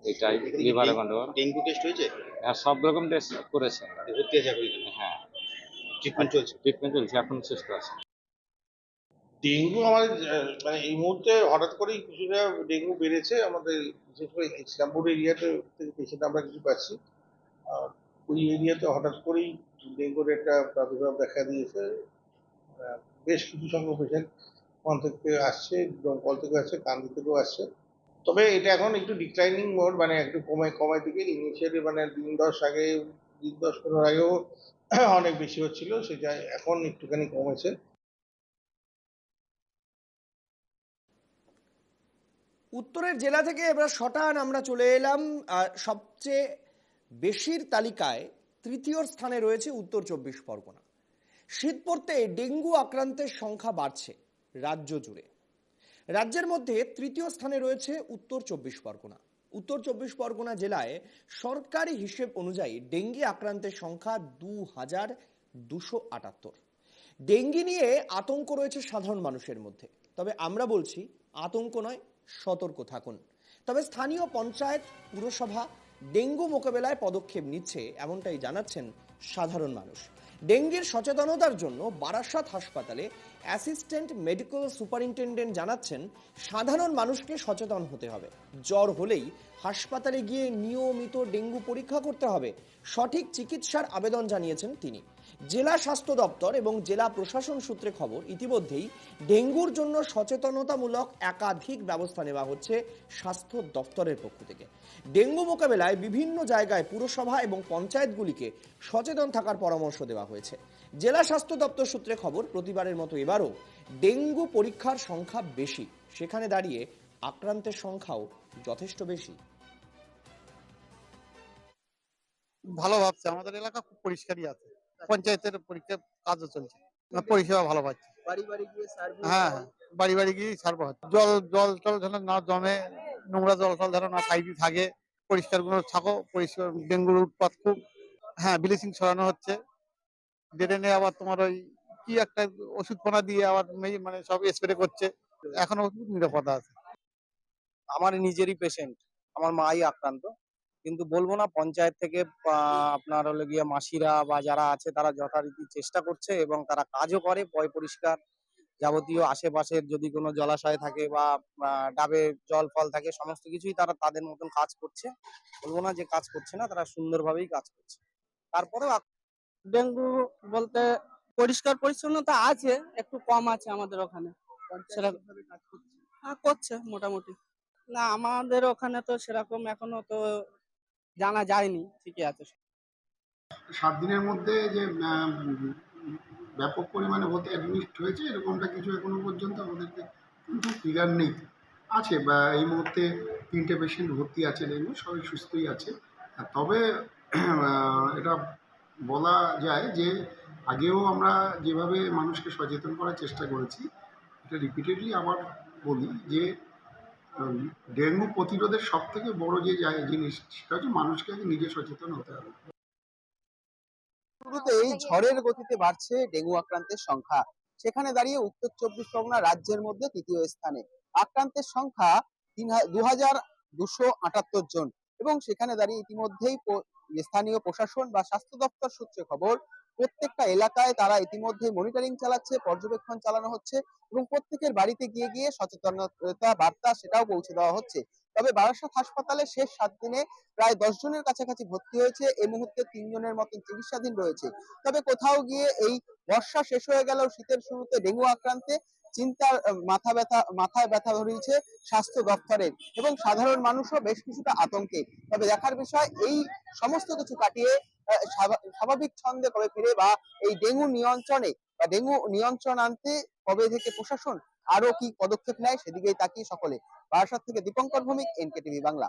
এটাই লিভারে গন্ডগোল। ডেঙ্গু টেস্ট হয়েছে? হ্যাঁ, সব রকম টেস্ট করেছে। ভর্তি আছে এখন এখানে? হ্যাঁ, ট্রিটমেন্ট চলছে? ট্রিটমেন্ট চলছে, এখন সুস্থ আছে। ডেঙ্গু আমাদের মানে এই মুহূর্তে হঠাৎ করেই কিছুটা ডেঙ্গু বেড়েছে আমাদের, বিশেষ করে ইসলামপুর এরিয়াতে থেকে পেশেন্ট আমরা কিছু পাচ্ছি। আর ওই এরিয়াতে হঠাৎ করেই ডেঙ্গুর একটা প্রাদুর্ভাব দেখা দিয়েছে। বেশ কিছু সংখ্যক পেশেন্ট ওখান থেকে আসছে, দমকল থেকে আসছে, কান্দি থেকেও আসছে। তবে এটা এখন একটু ডিক্লাইনিং মোড, মানে একটু কমায় দিকে। ইনিশিয়ালি মানে দিন 10-15 আগেও অনেক বেশি হচ্ছিল, সেটা এখন একটুখানি কমেছে। উত্তরের জেলা থেকে এবার শটান আমরা চলে এলাম। সবচেয়ে বেশির তালিকায় 3য় স্থানে রয়েছে উত্তর 24 পরগনা। শীত পড়তে ডেঙ্গু আক্রান্তের সংখ্যা বাড়ছে রাজ্য জুড়ে। রাজ্যের মধ্যে 3য় স্থানে রয়েছে উত্তর 24 পরগনা। উত্তর 24 পরগনা জেলায় সরকারি হিসেব অনুযায়ী ডেঙ্গি আক্রান্তের সংখ্যা 2,278। ডেঙ্গি নিয়ে আতঙ্ক রয়েছে সাধারণ মানুষের মধ্যে, তবে আমরা বলছি আতঙ্ক নয়, সতর্ক থাকুন। তবে স্থানীয় পঞ্চায়েত, পুরসভা ডেঙ্গু মোকাবেলায় পদক্ষেপ নিচ্ছে এমনটাই জানাচ্ছেন সাধারণ মানুষ। ডেঙ্গির সচেতনতার জন্য বারাসাত হাসপাতালে অ্যাসিস্ট্যান্ট মেডিকেল সুপারিনটেন্ডেন্ট জানাচ্ছেন সাধারণ মানুষকে সচেতন হতে হবে। জ্বর হলেই হাসপাতালে গিয়ে নিয়মিত ডেঙ্গু পরীক্ষা করতে হবে, সঠিক চিকিৎসার আবেদন জানিয়েছেন তিনি। জেলা স্বাস্থ্য দপ্তর এবং জেলা প্রশাসন সূত্রে খবর, ইতিমধ্যেই ডেঙ্গুর জন্য সচেতনতামূলক একাধিক ব্যবস্থা নেওয়া হচ্ছে স্বাস্থ্য দপ্তরের পক্ষ থেকে। ডেঙ্গু মোকাবেলায় বিভিন্ন জায়গায় পুরসভা এবং পঞ্চায়েতগুলিকে সচেতন থাকার পরামর্শ দেওয়া হয়েছে। জেলা স্বাস্থ্য দপ্তর সূত্রে খবর, প্রতিবারের মতো এবারও ডেঙ্গু পরীক্ষার সংখ্যা বেশি, সেখানে দাঁড়িয়ে আক্রান্তের সংখ্যাও যথেষ্ট বেশি। ভালো ভাবছে, আমাদের এলাকা খুব পরিষ্কারই আছে, পঞ্চায়েতের পরীক্ষার কাজও চলছে, পরিষেবা ভালো পাচ্ছে। হ্যাঁ, বাড়ি গিয়ে সার্ভে হচ্ছে। জল যেন না জমে, নোংরা জল যেন না সাইডে থাকে, পরিষ্কার গুলো থাকো, পরিষ্কার। ডেঙ্গুর উৎপাত খুব। হ্যাঁ, ব্লিচিং ছড়ানো হচ্ছে, ড্রেনে আবার তোমার ওই কি একটা ওষুধপনা দিয়ে আবার মানে সব স্প্রে করছে, এখনো নিরাপত্তা আছে। আমার নিজেরই পেশেন্ট, আমার মাই আক্রান্ত, কিন্তু বলবো না পঞ্চায়েত থেকে আপনার হলো গিয়ে মাসিরা বা যারা আছে তারা যথারীতি চেষ্টা করছে এবং তারা কাজও করে, পয় পরিষ্কার যাবতীয় আশেপাশের যদি কোনো জলাশয় থাকে বা ডাবে জল ফল থাকে সমস্ত কিছুই তারা তাদের মতন কাজ করছে। বলবো না যে কাজ করছে না, তারা সুন্দরভাবেই কাজ করছে। তারপরেও ডেঙ্গু বলতে পরিষ্কার পরিচ্ছন্নতা আছে, একটু কম আছে আমাদের ওখানে। হ্যাঁ, করছে মোটামুটি। না আমাদের ওখানে তো সেরকম এখনো তো জানা যায়নি, ঠিকই আছে। 7 দিনের মধ্যে যে ব্যাপক পরিমাণে ভর্তি অ্যাডমিট হয়েছে এরকমটা কিছু এখনো পর্যন্ত আমাদেরকে কিন্তু ফিগার নেই। আছে বা এই মুহূর্তে 3টে পেশেন্ট ভর্তি আছে, ডেঙ্গু সবাই সুস্থই আছে। তবে এটা বলা যায় যে আগেও আমরা যেভাবে মানুষকে সচেতন করার চেষ্টা করেছি, এটা রিপিটেডলি আবার বলি যে ডেঙ্গু প্রতিরোধের সবথেকে বড় যে জিনিস সেটা হচ্ছে মানুষকে আগে নিজে সচেতন হতে হবে। শুরুতেই ঝড়ের গতিতে বাড়ছে ডেঙ্গু আক্রান্তের সংখ্যা। সেখানে দাঁড়িয়ে উত্তর 24 পরগনা রাজ্যের মধ্যে তৃতীয় স্থানে। আক্রান্তের সংখ্যা 2278 জন এবং সেখানে দাঁড়িয়ে ইতিমধ্যেই স্থানীয় প্রশাসন বা স্বাস্থ্য দপ্তর সূত্রে খবর প্রত্যেকটা এলাকায় তারা ইতিমধ্যে মনিটরিং চালাচ্ছে, পর্যবেক্ষণ চালানো হচ্ছে এবং প্রত্যেকের বাড়িতে গিয়ে গিয়ে সচেতনতা বার্তা সেটাও পৌঁছে দেওয়া হচ্ছে। তবে বারাসত হাসপাতালে শেষ 7 দিনে প্রায় 10 জনের কাছাকাছি ভর্তি হয়েছে, এই মুহূর্তে 3 জনের মতন চিকিৎসাধীন রয়েছে। তবে কোথাও গিয়ে এই বর্ষা শেষ হয়ে গেলেও শীতের শুরুতে ডেঙ্গু আক্রান্তে চিন্তার মাথায় ব্যথা ধরিয়েছে স্বাস্থ্য দপ্তরের এবং সাধারণ মানুষও বেশ কিছুটা আতঙ্কে। তবে দেখার বিষয় এই সমস্ত কিছু কাটিয়ে স্বাভাবিক ছন্দে কবে ফিরে বা এই ডেঙ্গু নিয়ন্ত্রণে বা ডেঙ্গু নিয়ন্ত্রণ আনতে কবে থেকে প্রশাসন আরো কি পদক্ষেপ নেয় সেদিকেই তাকিয়ে সকলে। বারাসাত থেকে দীপঙ্কর ভৌমিক, NKTV বাংলা।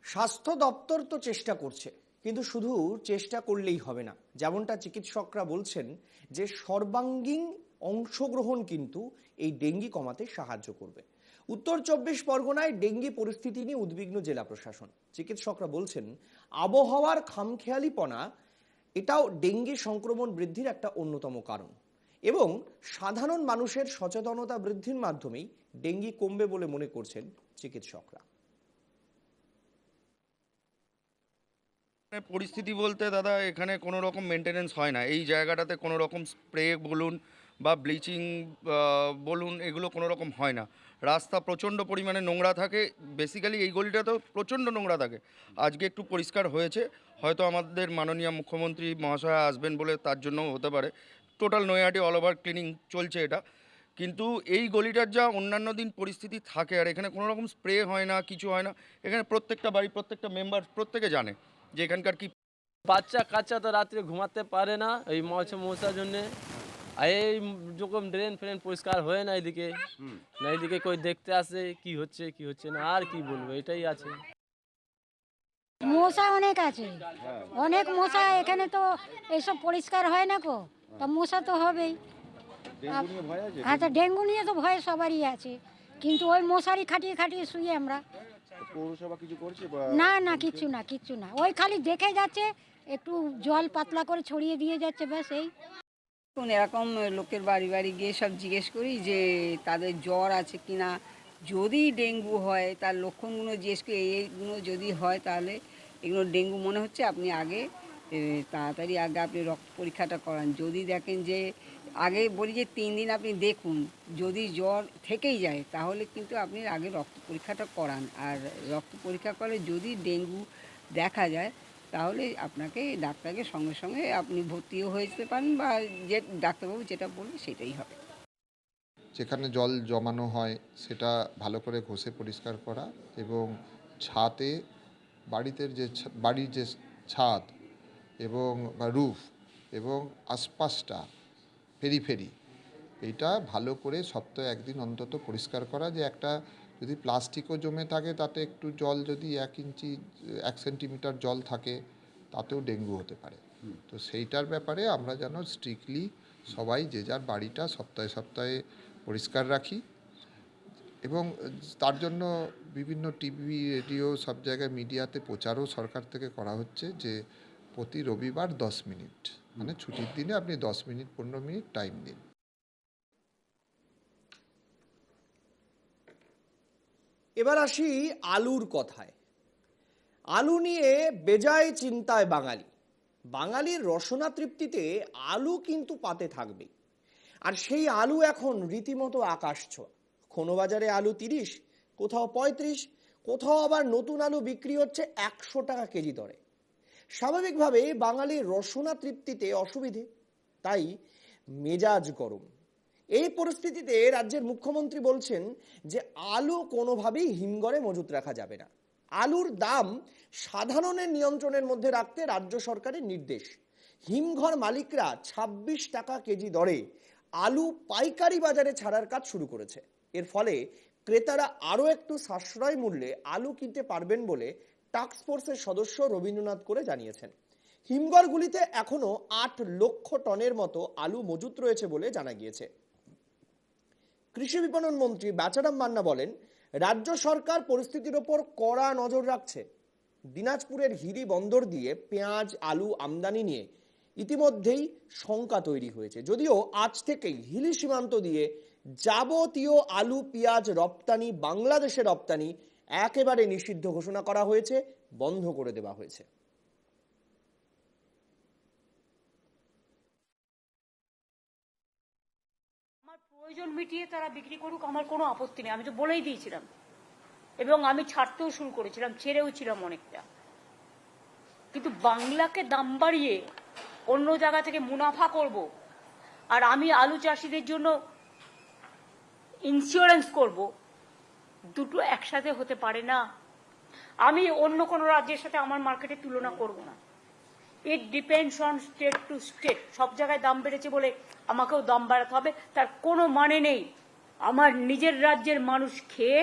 স্বাস্থ্য দপ্তর তো চেষ্টা করছে, কিন্তু শুধু চেষ্টা করলেই হবে না। যেমনটা চিকিৎসকরা বলছেন যে সর্বাঙ্গীন অংশগ্রহণ কিন্তু এই ডেঙ্গি কমাতে সাহায্য করবে। উত্তর 24 পরগনায় ডেঙ্গি পরিস্থিতি নিয়ে উদ্বিগ্ন জেলা প্রশাসন। চিকিৎসকরা বলছেন আবহাওয়ার খামখেয়ালিপনা এটাও ডেঙ্গি সংক্রমণ বৃদ্ধির একটা অন্যতম কারণ এবং সাধারণ মানুষের সচেতনতা বৃদ্ধির মাধ্যমেই ডেঙ্গি কমবে বলে মনে করছেন চিকিৎসকরা। পরিস্থিতি বলতে দাদা এখানে কোনো রকম মেনটেনেন্স হয় না, এই জায়গাটাতে কোনো রকম স্প্রে বলুন বা ব্লিচিং বলুন এগুলো কোনো রকম হয় না। রাস্তা প্রচণ্ড পরিমাণে নোংরা থাকে, বেসিক্যালি এই গলিটাতেও প্রচণ্ড নোংরা থাকে। আজকে একটু পরিষ্কার হয়েছে, হয়তো আমাদের মাননীয় মুখ্যমন্ত্রী মহাশয় আসবেন বলে তার জন্য হতে পারে। Total Naihati all over cleaning চলছে এটা, কিন্তু এই গলিটার যা অন্যান্য দিন পরিস্থিতি থাকে আর এখানে কোনো রকম স্প্রে হয় না, কিছু হয় না। এখানে প্রত্যেকটা বাড়ি প্রত্যেকটা মেম্বার প্রত্যেকে জানে যে এখানকার কি। বাচ্চা কাচ্চা তো রাত্রে ঘুমাতে পারে না এই মশার জন্যে। আর এই যখন ড্রেন ফ্রেন পরিষ্কার হয় না এদিকে, না এদিকে কই দেখতে আসে কি হচ্ছে না, আর কি বলবো, এটাই আছে। মশা অনেক আছে, অনেক মশা এখানে, তো এইসব পরিষ্কার হয় না কো, তা মশা তো হবেই। হ্যাঁ, তা ডেঙ্গু নিয়ে তো ভয় সবারই আছে, কিন্তু ওই মশারি খাটিয়ে খাটিয়ে শুই আমরা। পৌরসভা কিছু করছে? না কিচ্ছু না, ওই খালি দেখে যাচ্ছে, একটু জল পাতলা করে ছড়িয়ে দিয়ে যাচ্ছে, ব্যাস এই। এরকম লোকের বাড়ি বাড়ি গিয়ে সব জিজ্ঞেস করি যে তাদের জ্বর আছে কিনা, যদি ডেঙ্গু হয় তার লক্ষণগুলো জিজ্ঞেস করি, এইগুলো যদি হয় তাহলে এগুলো ডেঙ্গু মনে হচ্ছে, আপনি আগে তাড়াতাড়ি আপনি রক্ত পরীক্ষাটা করান। যদি দেখেন যে আগে বলি যে 3 দিন আপনি দেখুন, যদি জ্বর থেকেই যায় তাহলে কিন্তু আপনি আগে রক্ত পরীক্ষাটা করান। আর রক্ত পরীক্ষা করলে যদি ডেঙ্গু দেখা যায় তাহলে আপনাকে ডাক্তারকে সঙ্গে সঙ্গে আপনি ভর্তিও হয়ে যেতে পারেন বা যে ডাক্তারবাবু যেটা বলবে সেটাই হবে। যেখানে জল জমানো হয় সেটা ভালো করে ঘষে পরিষ্কার করা এবং ছাদে বাড়ির যে ছাদ এবং রুফ এবং আশপাশটা পেরিফেরি এইটা ভালো করে সপ্তাহে 1 দিন অন্তত পরিষ্কার করা। যে একটা যদি প্লাস্টিকও জমে থাকে তাতে একটু জল যদি 1 সেন্টিমিটার জল থাকে তাতেও ডেঙ্গু হতে পারে। তো সেইটার ব্যাপারে আমরা যেন স্ট্রিক্টলি সবাই যে যার বাড়িটা সপ্তাহে পরিষ্কার রাখি। এবং তার জন্য বিভিন্ন টিভি রেডিও সব জায়গায় মিডিয়াতে প্রচারও সরকার থেকে করা হচ্ছে যে প্রতি রবিবার 10 মিনিট মানে ছুটির দিনে আপনি 10 মিনিট 15 মিনিট টাইম দিন। এবার আসি আলুর কথায়। আলু নিয়ে বেজায় চিন্তায় বাঙালি। বাঙালির রসনা তৃপ্তিতে আলু কিন্তু পাতে থাকবে, আর সেই আলু এখন রীতিমতো আকাশ ছোঁয়া। কোনো বাজারে আলু 30, কোথাও 35, কোথাও আবার নতুন আলু বিক্রি হচ্ছে 100 টাকা কেজি দরে। স্বাভাবিকভাবে বাঙালির রসনা তৃপ্তিতে অসুবিধে, তাই মেজাজ গরম। এই পরিস্থিতিতে রাজ্যের মুখ্যমন্ত্রী বলছেন যে আলু কোনোভাবেই হিমঘরে মজুত রাখা যাবে না। আলুর দাম সাধারণের নিয়ন্ত্রণের মধ্যে রাখতে রাজ্য সরকারের নির্দেশ। হিমঘর মালিকরা 26 টাকা কেজি দরে আলু পাইকারি বাজারে ছাড়ার কাজ শুরু করেছে। এর ফলে ক্রেতারা আরও একটু সাশ্রয় মূল্যে আলু কিনতে পারবেন বলে টাস্কফোর্সের সদস্য রবীন্দ্রনাথ করে জানিয়েছেন। হিমঘরগুলিতে এখনও 8 লক্ষ টনের মতো আলু মজুত রয়েছে বলে জানা গিয়েছে। কৃষি বিপণন মন্ত্রী বাচারাম মান্না বলেন, রাজ্য সরকার পরিস্থিতির ওপর কড়া নজর রাখছে। দিনাজপুরের হিরি বন্দর দিয়ে পেঁয়াজ আলু আমদানি নিয়ে ইতিমধ্যেই শঙ্কা তৈরি হয়েছে। যদিও আজ থেকেই হিলি সীমান্ত দিয়ে যাবতীয় আলু পেঁয়াজ রপ্তানি, বাংলাদেশে রপ্তানি একেবারে নিষিদ্ধ ঘোষণা করা হয়েছে, বন্ধ করে দেওয়া হয়েছে। প্রয়োজন মিটিয়ে তারা বিক্রি করুক, আমার কোনো আপত্তি নেই, আমি তো বলেই দিয়েছিলাম এবং আমি ছাড়তেও শুরু করেছিলাম, ছেড়েও ছিলাম অনেকটা। কিন্তু বাংলাকে দাম বাড়িয়ে অন্য জায়গা থেকে মুনাফা করব, আর আমি আলু চাষিদের জন্য ইন্স্যুরেন্স করব, দুটো একসাথে হতে পারে না। আমি অন্য কোনো রাজ্যের সাথে আমার মার্কেটে তুলনা করব না। It depends on state to state. সব জায়গায় দাম বেড়েছে বলে আমাকেও দাম বাড়াতে হবে, তার কোনো মানে নেই। আমার নিজের রাজ্যের মানুষ খেয়ে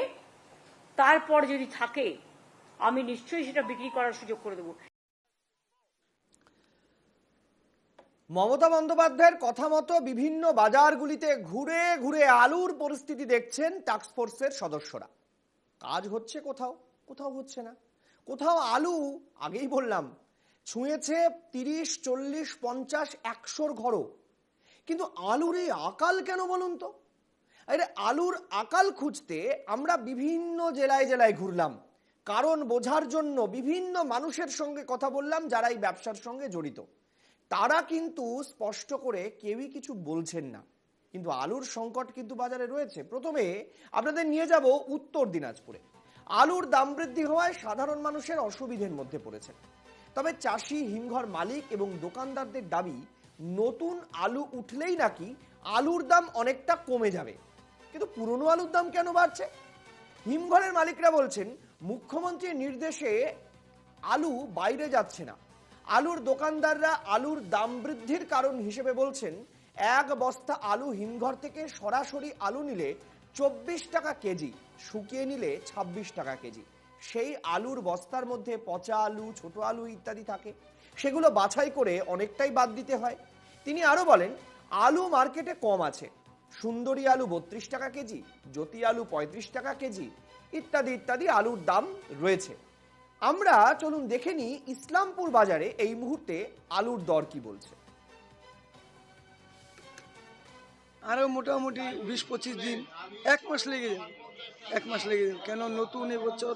তারপর যদি থাকে, আমি নিশ্চয়ই সেটা বিক্রি করার সুযোগ করে দেবো। মমতা বন্দ্যোপাধ্যায়ের কথা মতো বিভিন্ন বাজারগুলিতে ঘুরে ঘুরে আলুর পরিস্থিতি দেখছেন টাস্কফোর্সের সদস্যরা। কাজ হচ্ছে কোথাও, কোথাও হচ্ছে না। কোথাও আলু, আগেই বললাম, ছুঁয়েছে 30, 40, 50, 100 ঘরও। কিন্তু আলুর এই আকাল কেন বলুন তো? আরে আলুর আকাল খুঁজতে আমরা বিভিন্ন জেলায় জেলায় ঘুরলাম, কারণ বোঝার জন্য বিভিন্ন মানুষের সঙ্গে কথা বললাম যারা এই ব্যবসার সঙ্গে জড়িত। তারা কিন্তু স্পষ্ট করে কেউই কিছু বলছেন না, কিন্তু আলুর সংকট কিন্তু বাজারে রয়েছে। প্রথমে আপনাদের নিয়ে যাব উত্তর দিনাজপুরে। আলুর দাম বৃদ্ধি হওয়ায় সাধারণ মানুষের অসুবিধের মধ্যে পড়েছে। তবে চাষি, হিমঘর মালিক এবং দোকানদারদের দাবি, নতুন আলু উঠলেই নাকি আলুর দাম অনেকটা কমে যাবে। কিন্তু পুরনো আলুর দাম কেন বাড়ছে? হিমঘরের মালিকরা বলছেন, মুখ্যমন্ত্রীর নির্দেশে আলু বাইরে যাচ্ছে না। আলুর দোকানদাররা আলুর দাম বৃদ্ধির কারণ হিসেবে বলছেন, এক বস্তা আলু হিমঘর থেকে সরাসরি আলু নিলে 24 টাকা কেজি, শুকিয়ে নিলে 26 টাকা কেজি। সেই আলুর বস্তার মধ্যে পচা আলু, ছোট আলু ইত্যাদি থাকে, সেগুলো বাছাই করে অনেকটাই বাদ দিতে হয়। তিনি আরো বলেন, আলু মার্কেটে কম আছে। সুন্দরী আলু 32 টাকা কেজি, জ্যোতি আলু 35 টাকা কেজি, ইত্যাদি ইত্যাদি আলুর দাম রয়েছে। আমরা চলুন দেখে নিই ইসলামপুর বাজারে এই মুহূর্তে আলুর দর কি বলছে। আরও মোটামুটি 20-25 দিন, 1 মাস লেগে যাবে। 1 মাস লেগে যাবে, কেন নতুন এবছর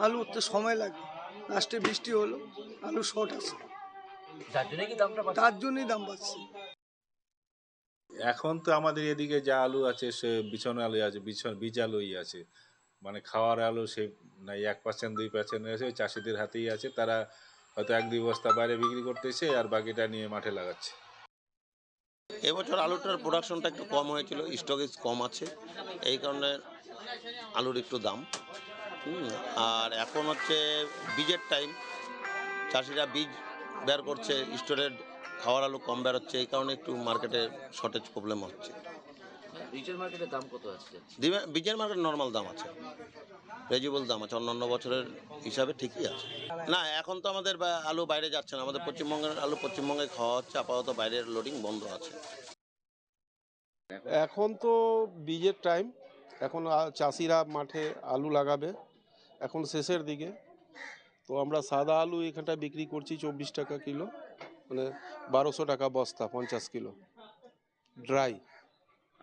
আলু উঠতে সময় লাগে। লাস্টে বৃষ্টি হলো, আলু শর্ট আছে, তার জন্যই দাম বাড়ছে। এখন তো আমাদের এদিকে যা আলু আছে সে বিছন আলু আছে, বীজ আলুই আছে, মানে খাওয়ার আলু সে নাই 1%, 2% আছে, ওই চাষিদের হাতেই আছে। তারা হয়তো 1-2 বস্তা বাইরে বিক্রি করতেছে আর বাকিটা নিয়ে মাঠে লাগাচ্ছে। এবছর আলুটার প্রোডাকশনটা একটু কম হয়েছিল, স্টকেজ কম আছে, এই কারণে আলুর একটু দাম। আর এখন হচ্ছে বীজের টাইম, চাষিরা বীজ বের করছে, স্টোরের খাওয়ার আলু কম বের হচ্ছে, এই কারণে একটু মার্কেটে শর্টেজ প্রবলেম হচ্ছে। বীজের মার্কেটের দাম কত আছে? বীজের মার্কেট নর্মাল দাম আছে, রেজিবল দাম আছে, অন্যান্য বছরের হিসাবে ঠিকই আছে। না, এখন তো আমাদের আলু বাইরে যাচ্ছে না, আমাদের পশ্চিমবঙ্গের আলু পশ্চিমবঙ্গে খাওয়া হচ্ছে, আপাতত বাইরের লোডিং বন্ধ আছে। এখন তো বীজের টাইম, এখন চাষিরা মাঠে আলু লাগাবে, এখন শেষের দিকে। তো আমরা সাদা আলু এখানটায় বিক্রি করছি 24 টাকা কিলো, মানে 1200 টাকা বস্তা 50 কিলো ড্রাই।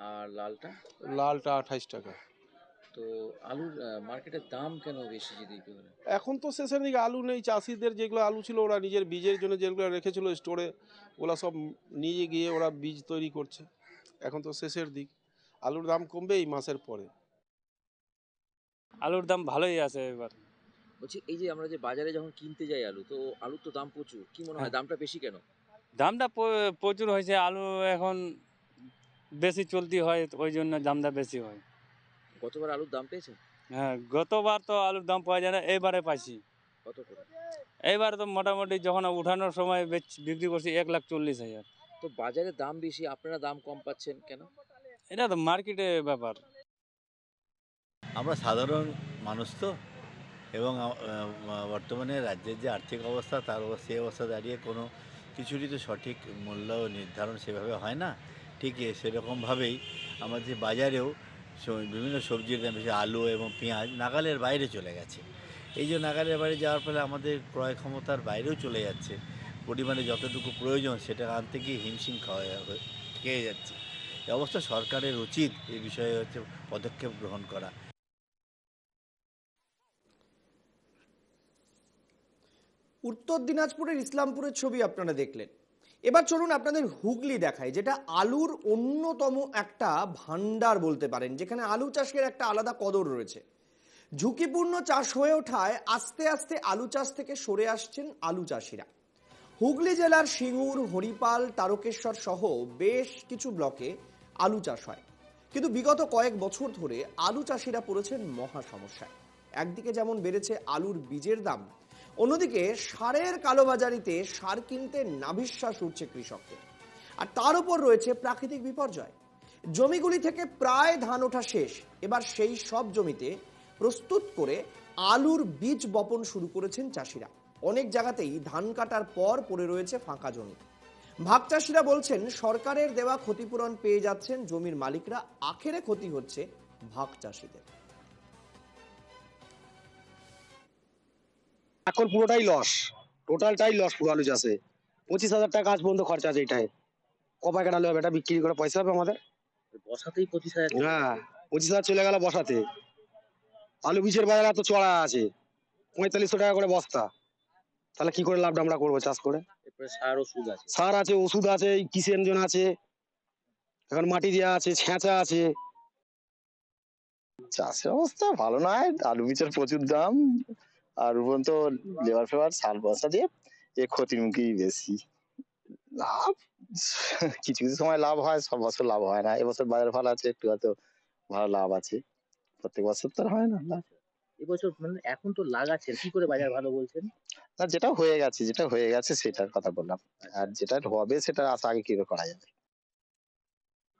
আর লালটা? লালটা 28 টাকা। তো আলুর মার্কেটের দাম কেন বেশি যদি একটু বলেন? এখন তো শেষের দিকে আলু নেই, চাষিদের যেগুলো আলু ছিল ওরা নিজের বীজের জন্য যেগুলো রেখেছিল স্টোরে, ওগুলো সব নিয়ে গিয়ে ওরা বীজ তৈরি করছে। এখন তো শেষের দিক, আলুর দাম কমবে এই মাসের পরে। আলুর দাম ভালোই আছে এবার। বলছি এই যে আমরা যে বাজারে যখন কিনতে যাই আলু, তো আলুর তো দাম প্রচুর, কি মনে হয় দামটা বেশি কেন? দামটা প্রচুর হয়েছে, আলু এখন বেশি চলতি হয়, ওই জন্য দামটা বেশি হয়। গতবার আলুর দাম পেয়েছেন? হ্যাঁ, গতবার তো আলুর দাম পাওয়া যায় না, এবারে পাইছি। কত করে? এইবার তো মোটামুটি যখন উঠানোর সময় বিক্রি করছি 1,40,000। তো বাজারে দাম বেশি, আপনারা দাম কম পাচ্ছেন কেন? এটা তো মার্কেটে ব্যাপার। আমরা সাধারণ মানুষ তো, এবং বর্তমানে রাজ্যের যে আর্থিক অবস্থা সেই অবস্থা দাঁড়িয়ে কোনো কিছুরই তো সঠিক মূল্য নির্ধারণ সেভাবে হয় না। ঠিক সেরকমভাবেই আমাদের বাজারেও বিভিন্ন সবজির দাম বেশি, আলু এবং পেঁয়াজ নাগালের বাইরে চলে গেছে। এই যে নাগালের বাইরে যাওয়ার ফলে আমাদের ক্রয় ক্ষমতার বাইরেও চলে যাচ্ছে, পরিমাণে যতটুকু প্রয়োজন সেটা আনতে গিয়ে হিমশিম খেয়ে যাচ্ছে। এই অবস্থা সরকারের উচিত এই বিষয়ে পদক্ষেপ গ্রহণ করা। উত্তর দিনাজপুরের ইসলামপুরের ছবি আপনারা দেখলেন। এবার চলুন আপনাদের হুগলি দেখায়, যেটা আলুর অন্যতম একটা ভান্ডার বলতে পারেন, যেখানে আলু চাষের একটা আলাদা কদর রয়েছে। ঝুঁকিপূর্ণ চাষ হয়ে ওঠায় আস্তে আস্তে আলু চাষ থেকে সরে আসছেন আলু চাষিরা। হুগলি জেলার সিঙ্গুর, হরিপাল, তারকেশ্বর সহ বেশ কিছু ব্লকে আলু চাষ হয়, কিন্তু বিগত কয়েক বছর ধরে আলু চাষিরা পড়েছেন মহা সমস্যায়। একদিকে যেমন বেড়েছে আলুর বীজের দাম, অন্যদিকে সারের কালোবাজারিতে সার কিনতে নাভিশ্বাস উঠছে কৃষকদের। আর তার উপর রয়েছে প্রাকৃতিক বিপর্যয়। জমিগুলি থেকে প্রায় ধান ওঠা শেষ, এবার সেই সব জমিতে প্রস্তুত করে আলুর বীজ বপন শুরু করেছেন চাষিরা। অনেক জায়গাতেই ধান কাটার পর পড়ে রয়েছে ফাঁকা জমি। ভাগ চাষিরা বলছেন সরকারের দেওয়া ক্ষতিপূরণ পেয়ে যাচ্ছেন জমির মালিকরা, আখেরে ক্ষতি হচ্ছে ভাগ চাষিদের। এখন পুরোটাই লস, টোটালটাই লস পুরো আলু চাষে। 25,000 টাকা আজ পর্যন্ত খরচা আছে এটাই। কপায় কাটালে হবে, এটা বিক্রি করে পয়সা হবে আমাদের। বসাতেই 25,000? হ্যাঁ, 25,000 চলে গেল বসাতে। আলু বীজের বাজার এত চড়া আছে, 4500 টাকা করে বস্তা। তাহলে কি করে লাভটা আমরা করবো চাষ করে? এরপরে সার ওষুধ আছে, সার আছে, ওষুধ আছে, কিষেনজন আছে, এখন মাটি দেওয়া আছে, ছেঁচা আছে। চাষের অবস্থা ভালো নয়, আলু বীজের প্রচুর দাম, আর উপরন্ত লেবার ফেবার সার বস্তা দিয়ে ক্ষতির মুখেই বেশি। লাভ কিছু কিছু সময় লাভ হয়, সব বছর লাভ হয় না। এবছর বাজার ভালো আছে, একটু হয়তো ভালো লাভ আছে, প্রত্যেক বছর তো আর হয় না লাভ। এবছর মানে এখন তো লাগাচ্ছেন, কি করে বাজার ভালো বলছেন? না, যেটা হয়ে গেছে সেটার কথা বললাম, আর যেটা হবে সেটা আশা আগে কি করে করা যাবে।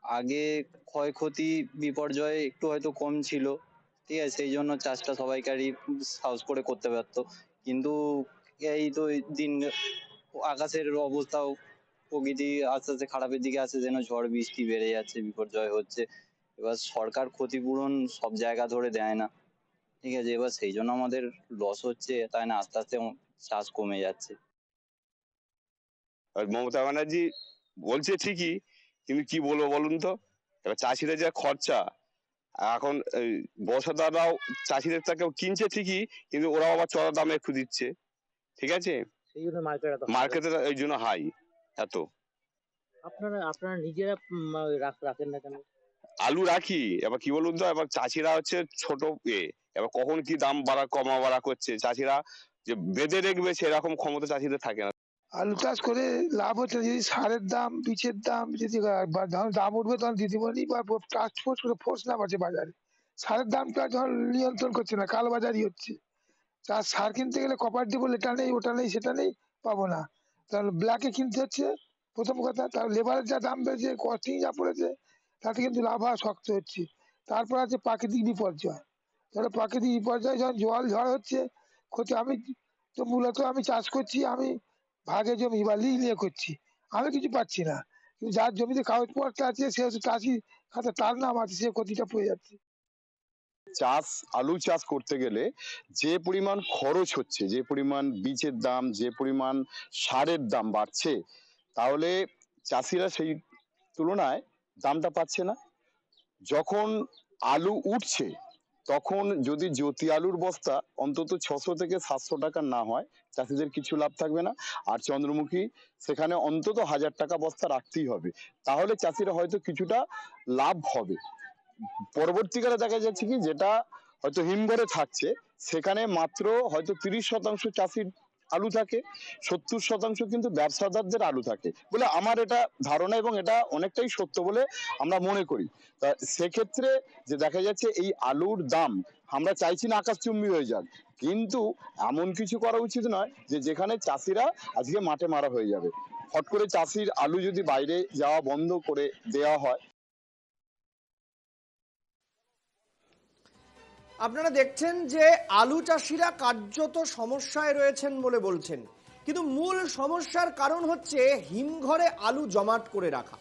আগে ক্ষয়ক্ষতি বিপর্যয় একটু হয়তো কম ছিল, ঠিক আছে, সেই জন্য চাষটা সবাইকারই সাহস করে করতে পারতো। কিন্তু এই তো দিন আকাশের অবস্থাও প্রকৃতি আস্তে আস্তে খারাপের দিকে আসছে, যেন ঝড় বৃষ্টি বেড়ে যাচ্ছে, বিপর্যয় হচ্ছে। এবার সরকার ক্ষতিপূরণ সব জায়গা ধরে দেয় না, ঠিক আছে, এবার সেই জন্য আমাদের লস হচ্ছে, তাই না, আস্তে আস্তে চাষ কমে যাচ্ছে। মমতা ব্যানার্জি বলছে ঠিকই, কিন্তু কি বলবো বলুন তো, এবার চাষিদের যা খরচা, এখন বর্ষাদাররাও চাষিদের থেকেও কিনছে ঠিকই, কিন্তু ওরাও আবার চড়া দামে একটু দিচ্ছে, ঠিক আছে, সেই জন্য মার্কেটে এই জন্য হাই এত। আপনারা নিজেরা রাখেন না কেন? আলু রাখি, এবার কি বলুন তো, এবার চাষিরা হচ্ছে ছোট এবার কখন কি দাম কমা বাড়া করছে, চাষিরা যে বেঁধে দেখবে সেরকম ক্ষমতা চাষিদের থাকে না। আলু চাষ করে লাভ হচ্ছে যদি সারের দাম, বীজের দাম যদি যখন দাম উঠবে তখন দিদিমণি বা ট্রান্সপোর্ট করে ফোর্স না পাচ্ছে বাজারে। সারের দামটা যখন নিয়ন্ত্রণ করছে না, কালোবাজারি হচ্ছে। সার কিনতে গেলে কপার দিব, এটা নেই ওটা নেই সেটা নেই, পাবো না, তাহলে ব্ল্যাকে কিনতে হচ্ছে প্রথম কথা। তার লেবারের যা দাম বেড়েছে, কস্টিং যা পড়েছে, তাতে কিন্তু লাভ হওয়া শক্ত হচ্ছে। তারপর আছে প্রাকৃতিক বিপর্যয়। তাহলে প্রাকৃতিক বিপর্যয় যখন জল ঝড় হচ্ছে ক্ষতি। আমি তো মূলত আমি চাষ করছি, আমি ভাগে জমি বা লিজ নিয়ে করছি, আমি কিছু পাচ্ছি না, কিন্তু যার জমিতে কাগজপত্র আছে সে হচ্ছে চাষি খাতে, তার নাম আছে, সে ক্ষতিটা পেয়ে যাচ্ছে। আলু চাষ করতে গেলে যে পরিমাণ খরচ হচ্ছে, যে পরিমাণ বীজের দাম, যে পরিমাণ সারের দাম বাড়ছে, তাহলে চাষিরা সেই তুলনায় দামটা পাচ্ছে না। যখন আলু উঠছে তখন যদি জ্যোতি আলুর বস্তা অন্তত 600 থেকে 700 টাকা না হয়, চাষিদের কিছু লাভ থাকবে না। আর চন্দ্রমুখী সেখানে অন্তত 1000 টাকা বস্তা রাখতেই হবে, তাহলে চাষিরা হয়তো কিছুটা লাভ হবে। পরবর্তীকালে দেখা যাচ্ছে কি, যেটা হয়তো হিমঘরে থাকছে সেখানে মাত্র হয়তো 30% চাষির আলু থাকে, 70% কিন্তু ব্যবসাদারদের আলু থাকে বলে আমার এটা ধারণা, এবং এটা অনেকটাই সত্য বলে আমরা মনে করি। তা সেক্ষেত্রে যে দেখা যাচ্ছে এই আলুর দাম, আমরা চাইছি না আকাশচুম্বী হয়ে যাক, কিন্তু এমন কিছু করা উচিত নয় যে যেখানে চাষিরা আজকে মাঠে মারা হয়ে যাবে। হট করে চাষির আলু যদি বাইরে যাওয়া বন্ধ করে দেওয়া হয়। আপনারা দেখছেন যে আলু চাষিরা কার্যত সমস্যায় রয়েছেন বলে বলছেন, কিন্তু মূল সমস্যার কারণ হচ্ছে হিমঘরে আলু জমাট করে রাখা।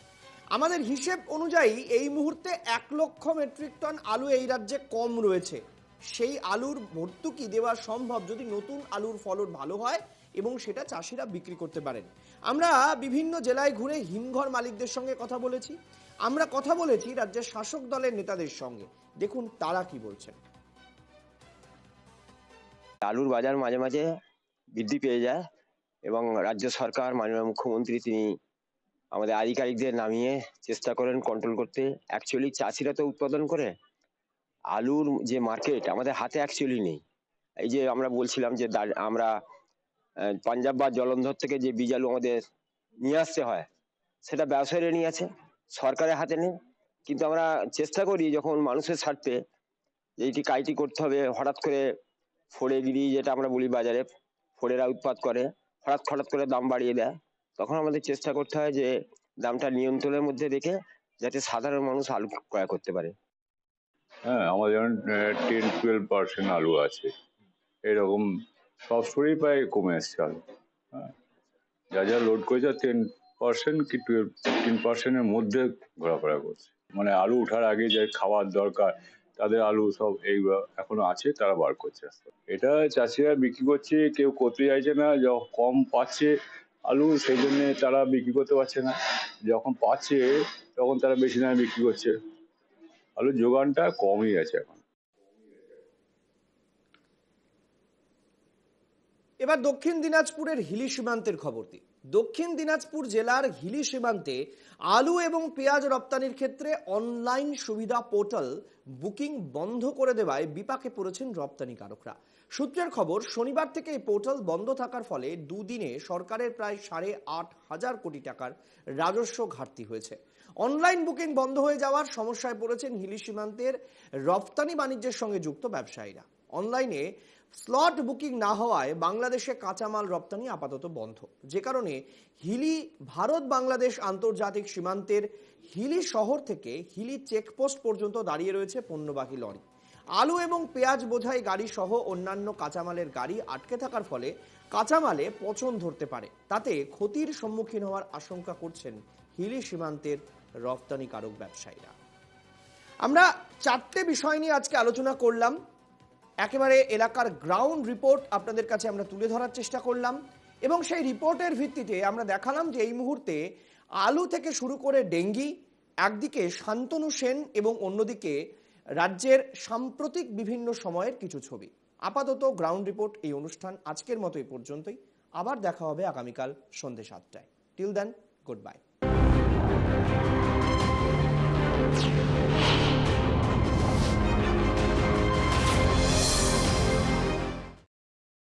আমাদের হিসেব অনুযায়ী এই মুহূর্তে 1 লক্ষ মেট্রিক টন আলু এই রাজ্যে কম রয়েছে। সেই আলুর ভর্তুকি দেওয়া সম্ভব যদি নতুন আলুর ফলন ভালো হয় এবং সেটা চাষিরা বিক্রি করতে পারেন। আমরা বিভিন্ন জেলায় ঘুরে হিমঘর মালিকদের সঙ্গে কথা বলেছি, আমরা কথা বলেছি রাজ্যের শাসক দলের নেতাদের সঙ্গে। দেখুন তারা কি বলছেন। আলুর বাজার মাঝে মাঝে বৃদ্ধি পেয়ে যায় এবং রাজ্য সরকার, মাননীয় মুখ্যমন্ত্রী তিনি আমাদের আধিকারিকদের নামিয়ে চেষ্টা করেন কন্ট্রোল করতে। অ্যাকচুয়ালি চাষিরা তো উৎপাদন করে, আলুর যে মার্কেট আমাদের হাতে অ্যাকচুয়ালি নেই। এই যে আমরা বলছিলাম যে আমরা পাঞ্জাব বা জলন্ধর থেকে যে বীজ আলু আমাদের নিয়ে আসতে হয়, সেটা ব্যবসায়ীরা নিয়ে আছে, সরকারের হাতে নেই। কিন্তু আমরা চেষ্টা করি যখন মানুষের স্বার্থে এইটি কাইটি করতে হবে, হঠাৎ করে ফড়েগিরি যেটা আমরা বলি বাজারে, ফড়েরা উৎপাত করে, হঠাৎ করে দাম বাড়িয়ে দেয়, তখন আমাদের চেষ্টা করতে হয় যে দামটা নিয়ন্ত্রণের মধ্যে রেখে যাতে সাধারণ মানুষ আলু ক্রয় করতে পারে। হ্যাঁ, আমাদের যেমন 10-12% আলু আছে, এরকম সব সময় প্রায় কমে আসছে আলু। হ্যাঁ, যা লোড করেছে 10% কি 15%-এর মধ্যে ঘোরাফেরা করছে। মানে আলু ওঠার আগে যে খাওয়ার দরকার তাদের আলু সব এইগুলো এখনো আছে, তারা বার করছে। এটা চাষিরা বিক্রি করছে, কেউ করতে চাইছে না, কম পাচ্ছে আলু সেই জন্য তারা বিক্রি করতে পারছে না, যখন পাচ্ছে তখন তারা বেশি দামে বিক্রি করছে। আলুর যোগানটা কমই আছে এখন। এবার দক্ষিণ দিনাজপুরের হিলি সীমান্তের খবর দিই। দক্ষিণ দিনাজপুর জেলার হিলি সীমান্তে আলু এবং পেঁয়াজ রপ্তানির ক্ষেত্রে অনলাইন সুবিধা পোর্টাল বুকিং বন্ধ করে দেওয়ায় বিপাকে পড়েছেন রপ্তানিকারকরা। সূত্রের খবর, শনিবার থেকে এই পোর্টাল বন্ধ থাকার ফলে দুদিনে সরকারের প্রায় 8,500 কোটি টাকার রাজস্ব ঘাটতি হয়েছে। অনলাইন বুকিং বন্ধ হয়ে যাওয়ার সমস্যায় পড়েছেন হিলি সীমান্তের রপ্তানি বাণিজ্যের সঙ্গে যুক্ত ব্যবসায়ীরা। অনলাইনে স্লট বুকিং না হওয়ায় বাংলাদেশে কাঁচামাল রপ্তানি আপাতত বন্ধ, যে কারণে হিলি ভারত বাংলাদেশ আন্তর্জাতিক সীমান্তের হিলি শহর থেকে হিলি চেকপোস্ট পর্যন্ত দাঁড়িয়ে রয়েছে পণ্যবাহী লরি। আলু এবং পেঁয়াজ বোঝাই গাড়ি সহ অন্যান্য কাঁচামালের গাড়ি আটকে থাকার ফলে কাঁচামালে পচন ধরতে পারে, তাতে ক্ষতির সম্মুখীন হওয়ার আশঙ্কা করছেন হিলি সীমান্তের রপ্তানিকারক ব্যবসায়ীরা। আমরা 4টে বিষয় নিয়ে আজকে আলোচনা করলাম। একেবারে এলাকার গ্রাউন্ড রিপোর্ট আপনাদের কাছে আমরা তুলে ধরার চেষ্টা করলাম এবং সেই রিপোর্টের ভিত্তিতে আমরা দেখালাম যে এই মুহূর্তে আলু থেকে শুরু করে ডেঙ্গি, একদিকে শান্তনু সেন এবং অন্যদিকে রাজ্যের সাম্প্রতিক বিভিন্ন সময়ের কিছু ছবি। আপাতত গ্রাউন্ড রিপোর্ট এই অনুষ্ঠান আজকের মতো এই পর্যন্তই। আবার দেখা হবে আগামীকাল সন্ধ্যে 7টায়। Till then, good bye.